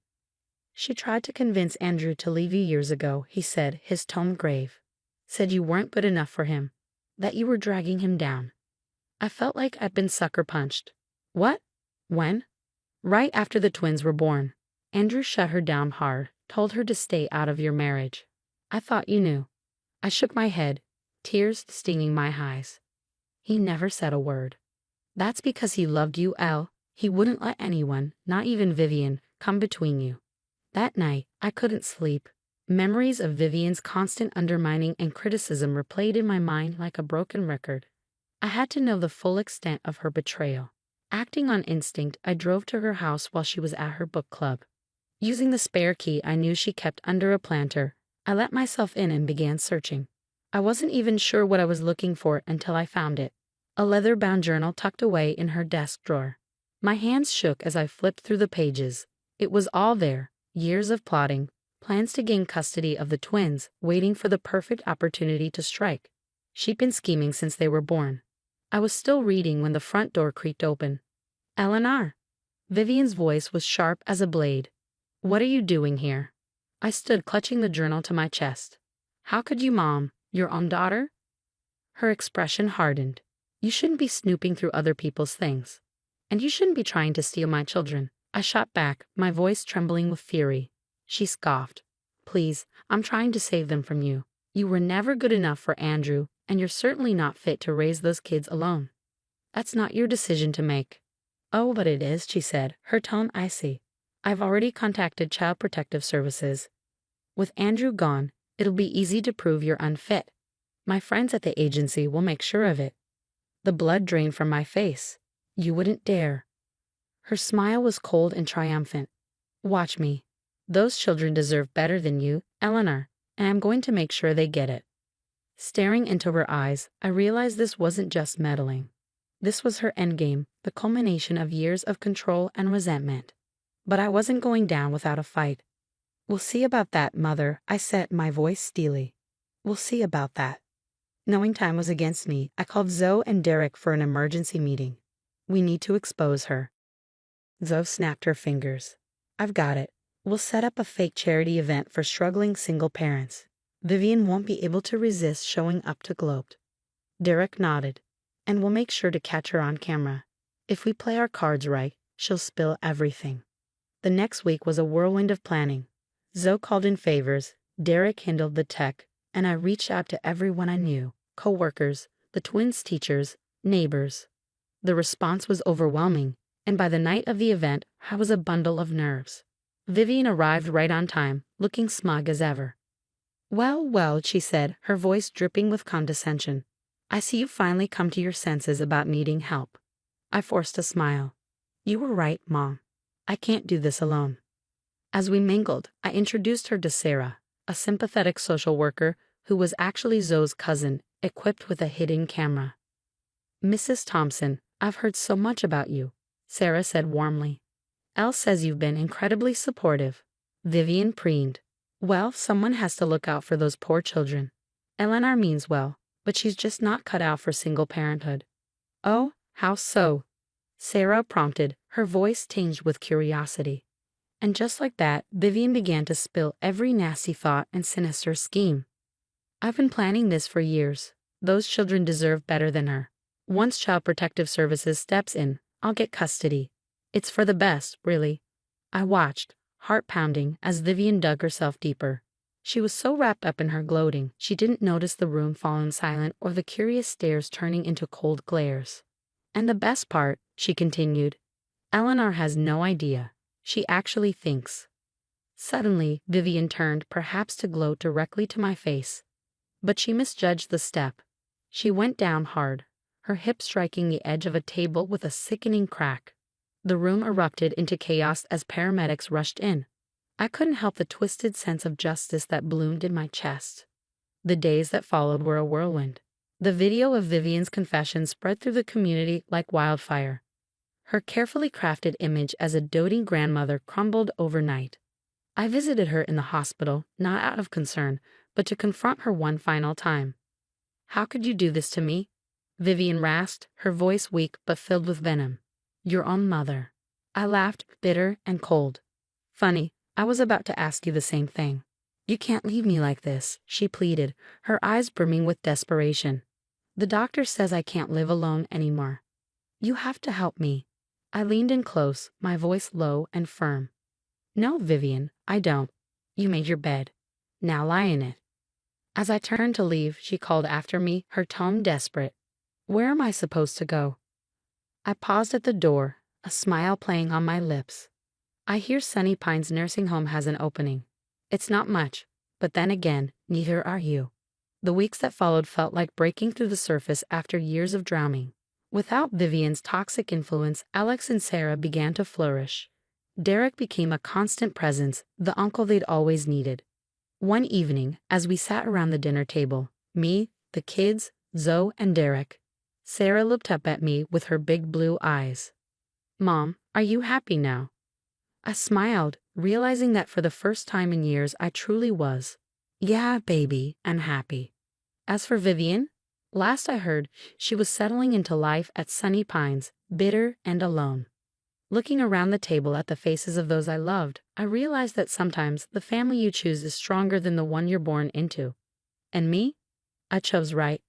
[SPEAKER 2] She tried to convince Andrew to leave you years ago, he said, his tone grave. Said you weren't good enough for him, that you were dragging him down. I felt like I'd been sucker punched. What? When? Right after the twins were born. Andrew shut her down hard, told her to stay out of your marriage. I thought you knew. I shook my head, tears stinging my eyes. He never said a word. That's because he loved you, Elle. He wouldn't let anyone, not even Vivian, come between you. That night, I couldn't sleep. Memories of Vivian's constant undermining and criticism replayed in my mind like a broken record. I had to know the full extent of her betrayal. Acting on instinct, I drove to her house while she was at her book club. Using the spare key I knew she kept under a planter, I let myself in and began searching. I wasn't even sure what I was looking for until I found it. A leather-bound journal tucked away in her desk drawer. My hands shook as I flipped through the pages. It was all there, years of plotting, plans to gain custody of the twins, waiting for the perfect opportunity to strike. She'd been scheming since they were born. I was still reading when the front door creaked open. Eleanor. Vivian's voice was sharp as a blade. What are you doing here? I stood clutching the journal to my chest. How could you, Mom? Your own daughter? Her expression hardened. You shouldn't be snooping through other people's things. And you shouldn't be trying to steal my children. I shot back, my voice trembling with fury. She scoffed. Please, I'm trying to save them from you. You were never good enough for Andrew, and you're certainly not fit to raise those kids alone. That's not your decision to make. Oh, but it is, she said, her tone icy. I've already contacted Child Protective Services. With Andrew gone, it'll be easy to prove you're unfit. My friends at the agency will make sure of it. The blood drained from my face. You wouldn't dare. Her smile was cold and triumphant. Watch me. Those children deserve better than you, Eleanor, and I'm going to make sure they get it. Staring into her eyes, I realized this wasn't just meddling. This was her endgame, the culmination of years of control and resentment. But I wasn't going down without a fight. We'll see about that, Mother, I said, my voice steely. We'll see about that. Knowing time was against me, I called Zoe and Derek for an emergency meeting. We need to expose her. Zoe snapped her fingers. I've got it. We'll set up a fake charity event for struggling single parents. Vivian won't be able to resist showing up to gloat. Derek nodded. And we'll make sure to catch her on camera. If we play our cards right, she'll spill everything. The next week was a whirlwind of planning. Zoe called in favors, Derek handled the tech, and I reached out to everyone I knew, co-workers, the twins' teachers, neighbors. The response was overwhelming, and by the night of the event, I was a bundle of nerves. Vivian arrived right on time, looking smug as ever. Well, well, she said, her voice dripping with condescension. I see you've finally come to your senses about needing help. I forced a smile. You were right, Mom. I can't do this alone. As we mingled, I introduced her to Sarah, a sympathetic social worker who was actually Zoe's cousin, equipped with a hidden camera. Mrs. Thompson, I've heard so much about you, Sarah said warmly. Elle says you've been incredibly supportive. Vivian preened. Well, someone has to look out for those poor children. Eleanor means well, but she's just not cut out for single parenthood. Oh, how so? Sarah prompted, her voice tinged with curiosity. And just like that, Vivian began to spill every nasty thought and sinister scheme. I've been planning this for years. Those children deserve better than her. Once Child Protective Services steps in, I'll get custody. It's for the best, really. I watched, heart pounding, as Vivian dug herself deeper. She was so wrapped up in her gloating, she didn't notice the room falling silent or the curious stares turning into cold glares. And the best part, she continued, Eleanor has no idea. She actually thinks. Suddenly, Vivian turned, perhaps to gloat directly to my face. But she misjudged the step. She went down hard, her hip striking the edge of a table with a sickening crack. The room erupted into chaos as paramedics rushed in. I couldn't help the twisted sense of justice that bloomed in my chest. The days that followed were a whirlwind. The video of Vivian's confession spread through the community like wildfire. Her carefully crafted image as a doting grandmother crumbled overnight. I visited her in the hospital, not out of concern, but to confront her one final time. "How could you do this to me?" Vivian rasped, her voice weak but filled with venom. "Your own mother." I laughed, bitter and cold. "Funny, I was about to ask you the same thing." "You can't leave me like this," she pleaded, her eyes brimming with desperation. "The doctor says I can't live alone anymore. You have to help me." I leaned in close, my voice low and firm. "No, Vivian, I don't. You made your bed. Now lie in it." As I turned to leave, she called after me, her tone desperate. "Where am I supposed to go?" I paused at the door, a smile playing on my lips. "I hear Sunny Pines Nursing Home has an opening. It's not much, but then again, neither are you." The weeks that followed felt like breaking through the surface after years of drowning. Without Vivian's toxic influence, Alex and Sarah began to flourish. Derek became a constant presence, the uncle they'd always needed. One evening, as we sat around the dinner table, me, the kids, Zoe, and Derek, Sarah looked up at me with her big blue eyes. "Mom, are you happy now?" I smiled, realizing that for the first time in years I truly was. "Yeah, baby, I'm happy." As for Vivian, last I heard, she was settling into life at Sunny Pines, bitter and alone. Looking around the table at the faces of those I loved, I realized that sometimes the family you choose is stronger than the one you're born into. And me? I chose right.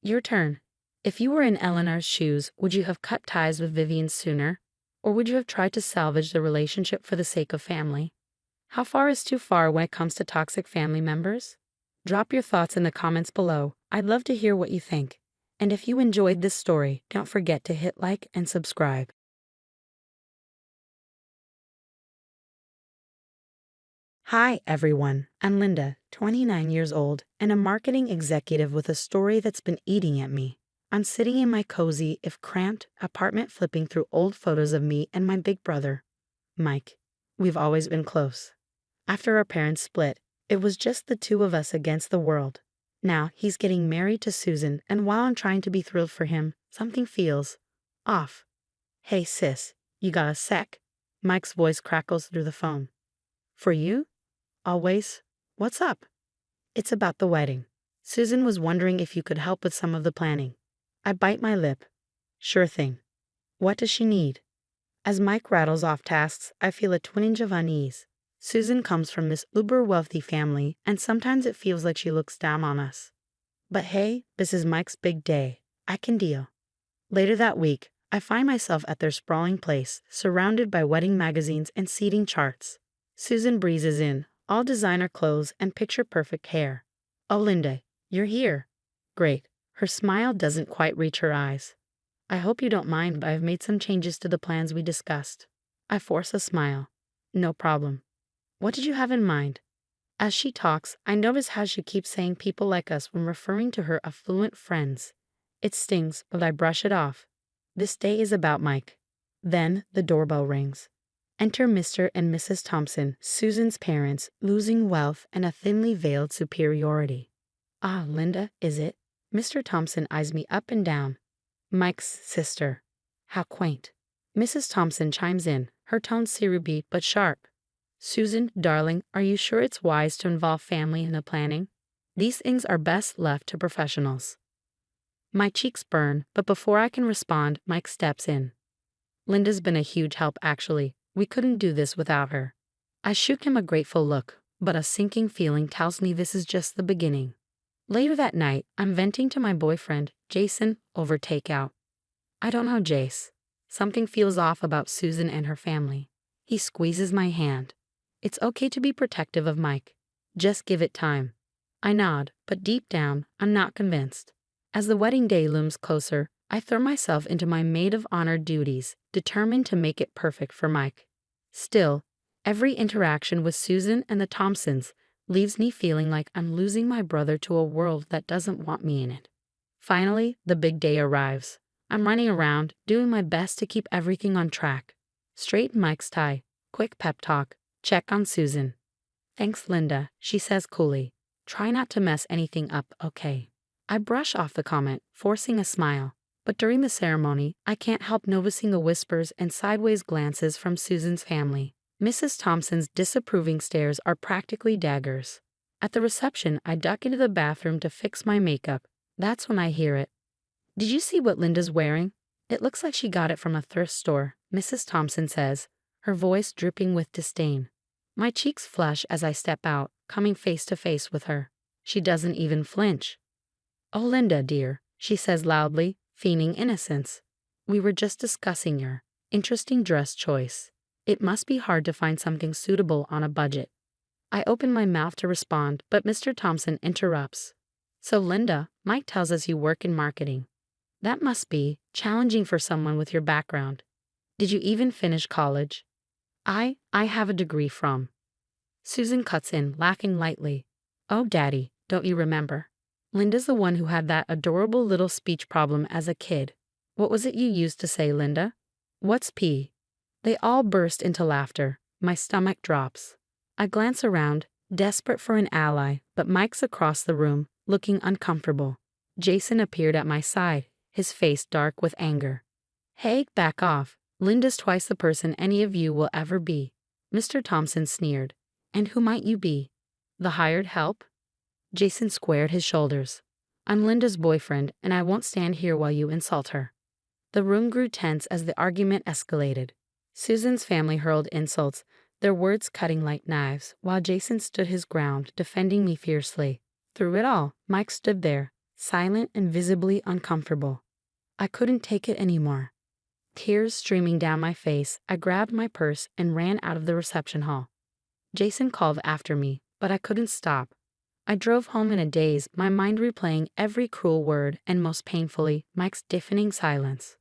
[SPEAKER 2] Your turn. If you were in Eleanor's shoes, would you have cut ties with Vivian sooner? Or would you have tried to salvage the relationship for the sake of family? How far is too far when it comes to toxic family members? Drop your thoughts in the comments below. I'd love to hear what you think. And if you enjoyed this story, don't forget to hit like and subscribe. Hi, everyone. I'm Linda, 29 years old, and a marketing executive with a story that's been eating at me. I'm sitting in my cozy, if cramped, apartment flipping through old photos of me and my big brother, Mike. We've always been close. After our parents split, it was just the two of us against the world. Now he's getting married to Susan, and while I'm trying to be thrilled for him, something feels off. "Hey sis, you got a sec?" Mike's voice crackles through the phone. "For you? Always. What's up?" "It's about the wedding. Susan was wondering if you could help with some of the planning." I bite my lip. "Sure thing. What does she need?" As Mike rattles off tasks, I feel a twinge of unease. Susan comes from this uber-wealthy family, and sometimes it feels like she looks down on us. But hey, this is Mike's big day. I can deal. Later that week, I find myself at their sprawling place, surrounded by wedding magazines and seating charts. Susan breezes in, all designer clothes and picture-perfect hair. "Oh, Linda, you're here." Great. Her smile doesn't quite reach her eyes. "I hope you don't mind, but I've made some changes to the plans we discussed." I force a smile. "No problem. What did you have in mind?" As she talks, I notice how she keeps saying people like us when referring to her affluent friends. It stings, but I brush it off. This day is about Mike. Then the doorbell rings. Enter Mr. and Mrs. Thompson, Susan's parents, losing wealth and a thinly veiled superiority. "Ah, Linda, is it?" Mr. Thompson eyes me up and down. "Mike's sister." How quaint. Mrs. Thompson chimes in, her tone ceruby but sharp. "Susan, darling, are you sure it's wise to involve family in the planning? These things are best left to professionals." My cheeks burn, but before I can respond, Mike steps in. "Linda's been a huge help, actually. We couldn't do this without her." I shoot him a grateful look, but a sinking feeling tells me this is just the beginning. Later that night, I'm venting to my boyfriend, Jason, over takeout. I don't know Jace. Something feels off about Susan and her family. He squeezes my hand. It's okay to be protective of Mike. Just give it time. I nod, but deep down, I'm not convinced. As the wedding day looms closer, I throw myself into my maid of honor duties, determined to make it perfect for Mike. Still, every interaction with Susan and the Thompsons leaves me feeling like I'm losing my brother to a world that doesn't want me in it. Finally, the big day arrives. I'm running around, doing my best to keep everything on track. Straighten Mike's tie, quick pep talk, Check on Susan. Thanks, Linda, she says coolly. Try not to mess anything up, okay? I brush off the comment, forcing a smile. But during the ceremony, I can't help noticing the whispers and sideways glances from Susan's family. Mrs. Thompson's disapproving stares are practically daggers. At the reception, I duck into the bathroom to fix my makeup. That's when I hear it. Did you see what Linda's wearing? It looks like she got it from a thrift store, Mrs. Thompson says, her voice dripping with disdain. My cheeks flush as I step out, coming face to face with her. She doesn't even flinch. Oh, Linda, dear, she says loudly, feigning innocence. We were just discussing your interesting dress choice. It must be hard to find something suitable on a budget. I open my mouth to respond, but Mr. Thompson interrupts. So, Linda, Mike tells us you work in marketing. That must be challenging for someone with your background. Did you even finish college? I have a degree from. Susan cuts in, laughing lightly. Oh, Daddy, don't you remember? Linda's the one who had that adorable little speech problem as a kid. What was it you used to say, Linda? What's P? They all burst into laughter. My stomach drops. I glance around, desperate for an ally, but Mike's across the room, looking uncomfortable. Jason appeared at my side, his face dark with anger. Hey, back off. Linda's twice the person any of you will ever be. Mr. Thompson sneered. And who might you be? The hired help? Jason squared his shoulders. I'm Linda's boyfriend, and I won't stand here while you insult her. The room grew tense as the argument escalated. Susan's family hurled insults, their words cutting like knives, while Jason stood his ground, defending me fiercely. Through it all, Mike stood there, silent and visibly uncomfortable. I couldn't take it anymore. Tears streaming down my face, I grabbed my purse and ran out of the reception hall. Jason called after me, but I couldn't stop. I drove home in a daze, my mind replaying every cruel word and most painfully, Mike's deafening silence.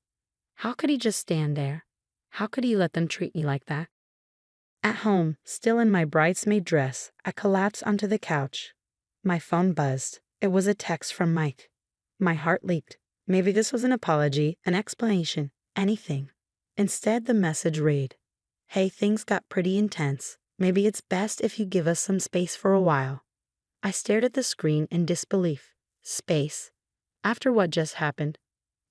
[SPEAKER 2] How could he just stand there? How could he let them treat me like that? At home, still in my bridesmaid dress, I collapsed onto the couch. My phone buzzed. It was a text from Mike. My heart leaped. Maybe this was an apology, an explanation, anything. Instead, the message read, Hey, things got pretty intense. Maybe it's best if you give us some space for a while. I stared at the screen in disbelief. Space? After what just happened?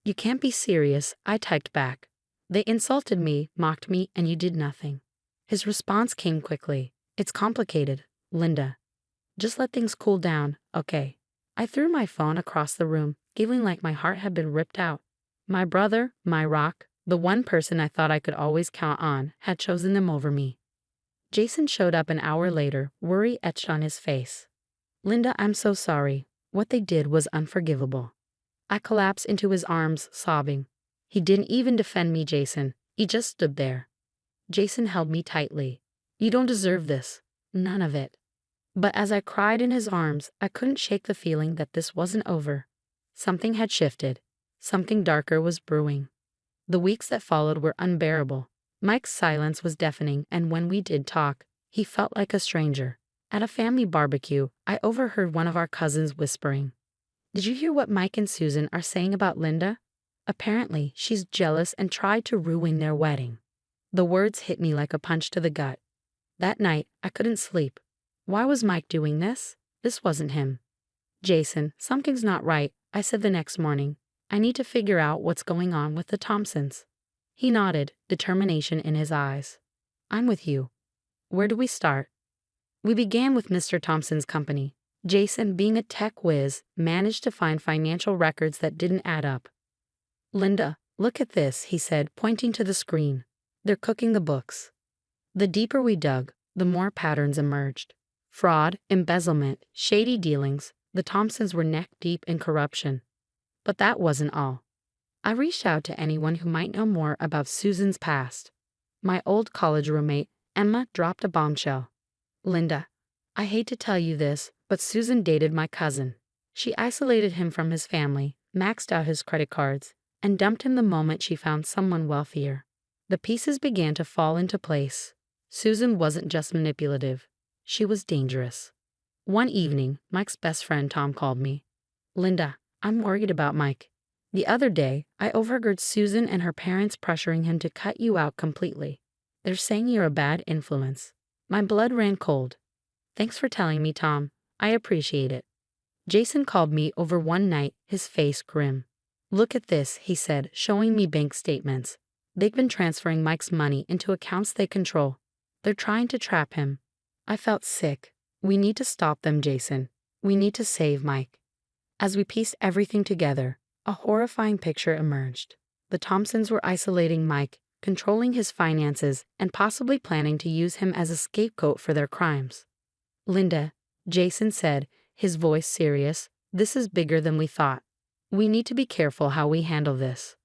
[SPEAKER 2] You can't be serious, I typed back. They insulted me, mocked me, and you did nothing. His response came quickly. It's complicated, Linda. Just let things cool down, okay? I threw my phone across the room, feeling like my heart had been ripped out. My brother, my rock, the one person I thought I could always count on, had chosen them over me. Jason showed up an hour later, worry etched on his face. Linda, I'm so sorry. What they did was unforgivable. I collapsed into his arms, sobbing. He didn't even defend me, Jason. He just stood there. Jason held me tightly. You don't deserve this. None of it. But as I cried in his arms, I couldn't shake the feeling that this wasn't over. Something had shifted. Something darker was brewing. The weeks that followed were unbearable. Mike's silence was deafening, and when we did talk, he felt like a stranger. At a family barbecue, I overheard one of our cousins whispering, Did you hear what Mike and Susan are saying about Linda? Apparently, she's jealous and tried to ruin their wedding. The words hit me like a punch to the gut. That night, I couldn't sleep. Why was Mike doing this? This wasn't him. Jason, something's not right, I said the next morning. I need to figure out what's going on with the Thompsons. He nodded, determination in his eyes. I'm with you. Where do we start? We began with Mr. Thompson's company. Jason, being a tech whiz, managed to find financial records that didn't add up. Linda, look at this, he said, pointing to the screen. They're cooking the books. The deeper we dug, the more patterns emerged. Fraud, embezzlement, shady dealings, the Thompsons were neck-deep in corruption. But that wasn't all. I reached out to anyone who might know more about Susan's past. My old college roommate, Emma, dropped a bombshell. Linda, I hate to tell you this, but Susan dated my cousin. She isolated him from his family, maxed out his credit cards, and dumped him the moment she found someone wealthier. The pieces began to fall into place. Susan wasn't just manipulative. She was dangerous. One evening, Mike's best friend Tom called me. Linda, I'm worried about Mike. The other day, I overheard Susan and her parents pressuring him to cut you out completely. They're saying you're a bad influence. My blood ran cold. Thanks for telling me, Tom. I appreciate it. Jason called me over one night, his face grim. Look at this, he said, showing me bank statements. They've been transferring Mike's money into accounts they control. They're trying to trap him. I felt sick. We need to stop them, Jason. We need to save Mike. As we pieced everything together, a horrifying picture emerged. The Thompsons were isolating Mike, controlling his finances, and possibly planning to use him as a scapegoat for their crimes. Linda, Jason said, his voice serious, this is bigger than we thought. We need to be careful how we handle this.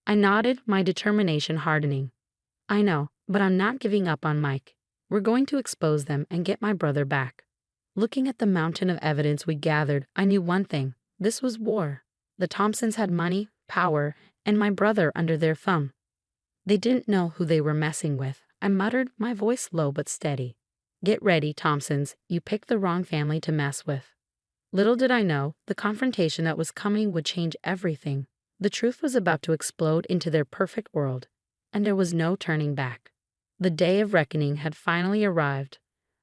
[SPEAKER 2] I nodded, my determination hardening. I know, but I'm not giving up on Mike. We're going to expose them and get my brother back. Looking at the mountain of evidence we gathered, I knew one thing. This was war. The Thompsons had money, power, and my brother under their thumb. They didn't know who they were messing with. I muttered, my voice low but steady. Get ready, Thompsons. You picked the wrong family to mess with. Little did I know, the confrontation that was coming would change everything. The truth was about to explode into their perfect world, and there was no turning back. The day of reckoning had finally arrived.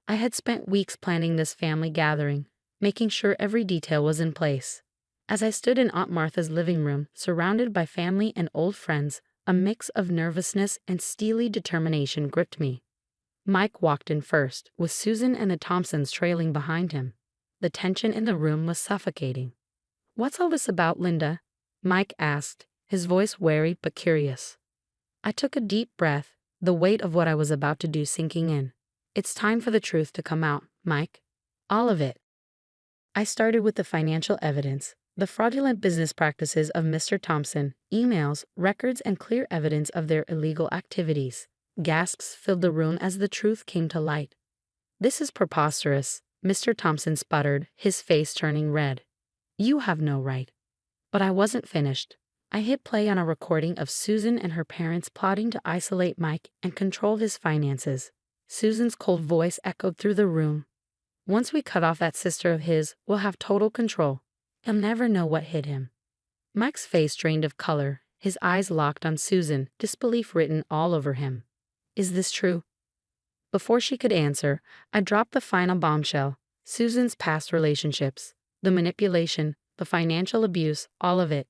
[SPEAKER 2] I had spent weeks planning this family gathering, making sure every detail was in place. As I stood in Aunt Martha's living room, surrounded by family and old friends, a mix of nervousness and steely determination gripped me. Mike walked in first, with Susan and the Thompsons trailing behind him. The tension in the room was suffocating. What's all this about, Linda? Mike asked, his voice wary but curious. I took a deep breath, the weight of what I was about to do sinking in. It's time for the truth to come out, Mike. All of it. I started with the financial evidence, the fraudulent business practices of Mr. Thompson, emails, records, and clear evidence of their illegal activities. Gasps filled the room as the truth came to light. This is preposterous, Mr. Thompson sputtered, his face turning red. You have no right. But I wasn't finished. I hit play on a recording of Susan and her parents plotting to isolate Mike and control his finances. Susan's cold voice echoed through the room. Once we cut off that sister of his, we'll have total control. He'll never know what hit him. Mike's face drained of color, his eyes locked on Susan, disbelief written all over him. Is this true? Before she could answer, I dropped the final bombshell. Susan's past relationships, the manipulation, the financial abuse, all of it.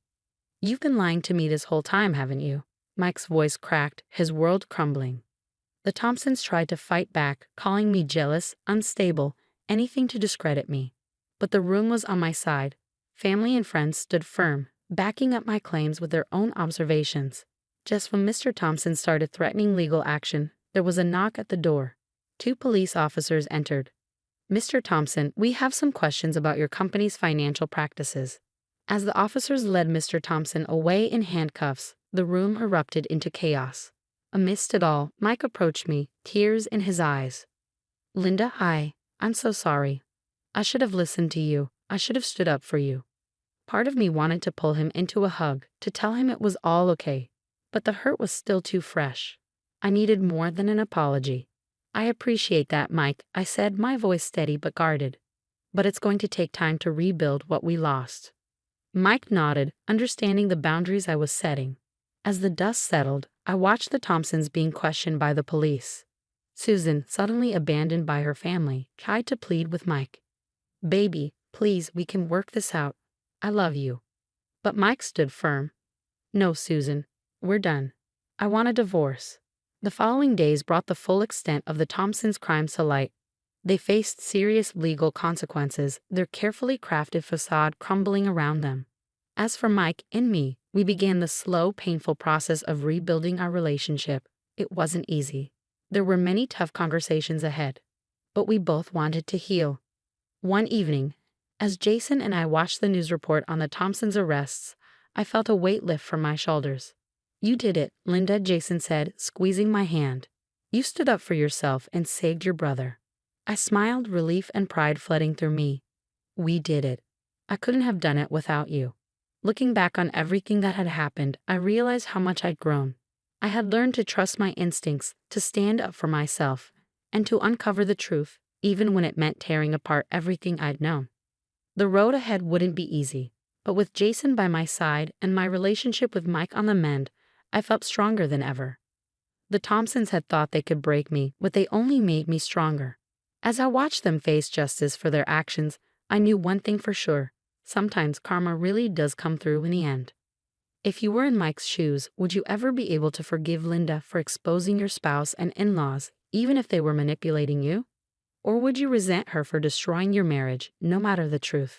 [SPEAKER 2] You've been lying to me this whole time, haven't you? Mike's voice cracked, his world crumbling. The Thompsons tried to fight back, calling me jealous, unstable, anything to discredit me. But the room was on my side. Family and friends stood firm, backing up my claims with their own observations. Just when Mr. Thompson started threatening legal action, there was a knock at the door. 2 police officers entered. Mr. Thompson, we have some questions about your company's financial practices. As the officers led Mr. Thompson away in handcuffs, the room erupted into chaos. Amidst it all, Mike approached me, tears in his eyes. Linda, hi. I'm so sorry. I should have listened to you. I should have stood up for you. Part of me wanted to pull him into a hug, to tell him it was all okay. But the hurt was still too fresh. I needed more than an apology. I appreciate that, Mike, I said, my voice steady but guarded. But it's going to take time to rebuild what we lost. Mike nodded, understanding the boundaries I was setting. As the dust settled, I watched the Thompsons being questioned by the police. Susan, suddenly abandoned by her family, tried to plead with Mike. Baby, please, we can work this out. I love you. But Mike stood firm. No, Susan, we're done. I want a divorce. The following days brought the full extent of the Thompsons' crimes to light. They faced serious legal consequences, their carefully crafted facade crumbling around them. As for Mike and me, we began the slow, painful process of rebuilding our relationship. It wasn't easy. There were many tough conversations ahead. But we both wanted to heal. One evening, as Jason and I watched the news report on the Thompsons' arrests, I felt a weight lift from my shoulders. You did it, Linda, Jason said, squeezing my hand. You stood up for yourself and saved your brother. I smiled, relief and pride flooding through me. We did it. I couldn't have done it without you. Looking back on everything that had happened, I realized how much I'd grown. I had learned to trust my instincts, to stand up for myself, and to uncover the truth, even when it meant tearing apart everything I'd known. The road ahead wouldn't be easy, but with Jason by my side and my relationship with Mike on the mend, I felt stronger than ever. The Thompsons had thought they could break me, but they only made me stronger. As I watched them face justice for their actions, I knew one thing for sure. Sometimes karma really does come through in the end. If you were in Mike's shoes, would you ever be able to forgive Linda for exposing your spouse and in-laws, even if they were manipulating you? Or would you resent her for destroying your marriage, no matter the truth?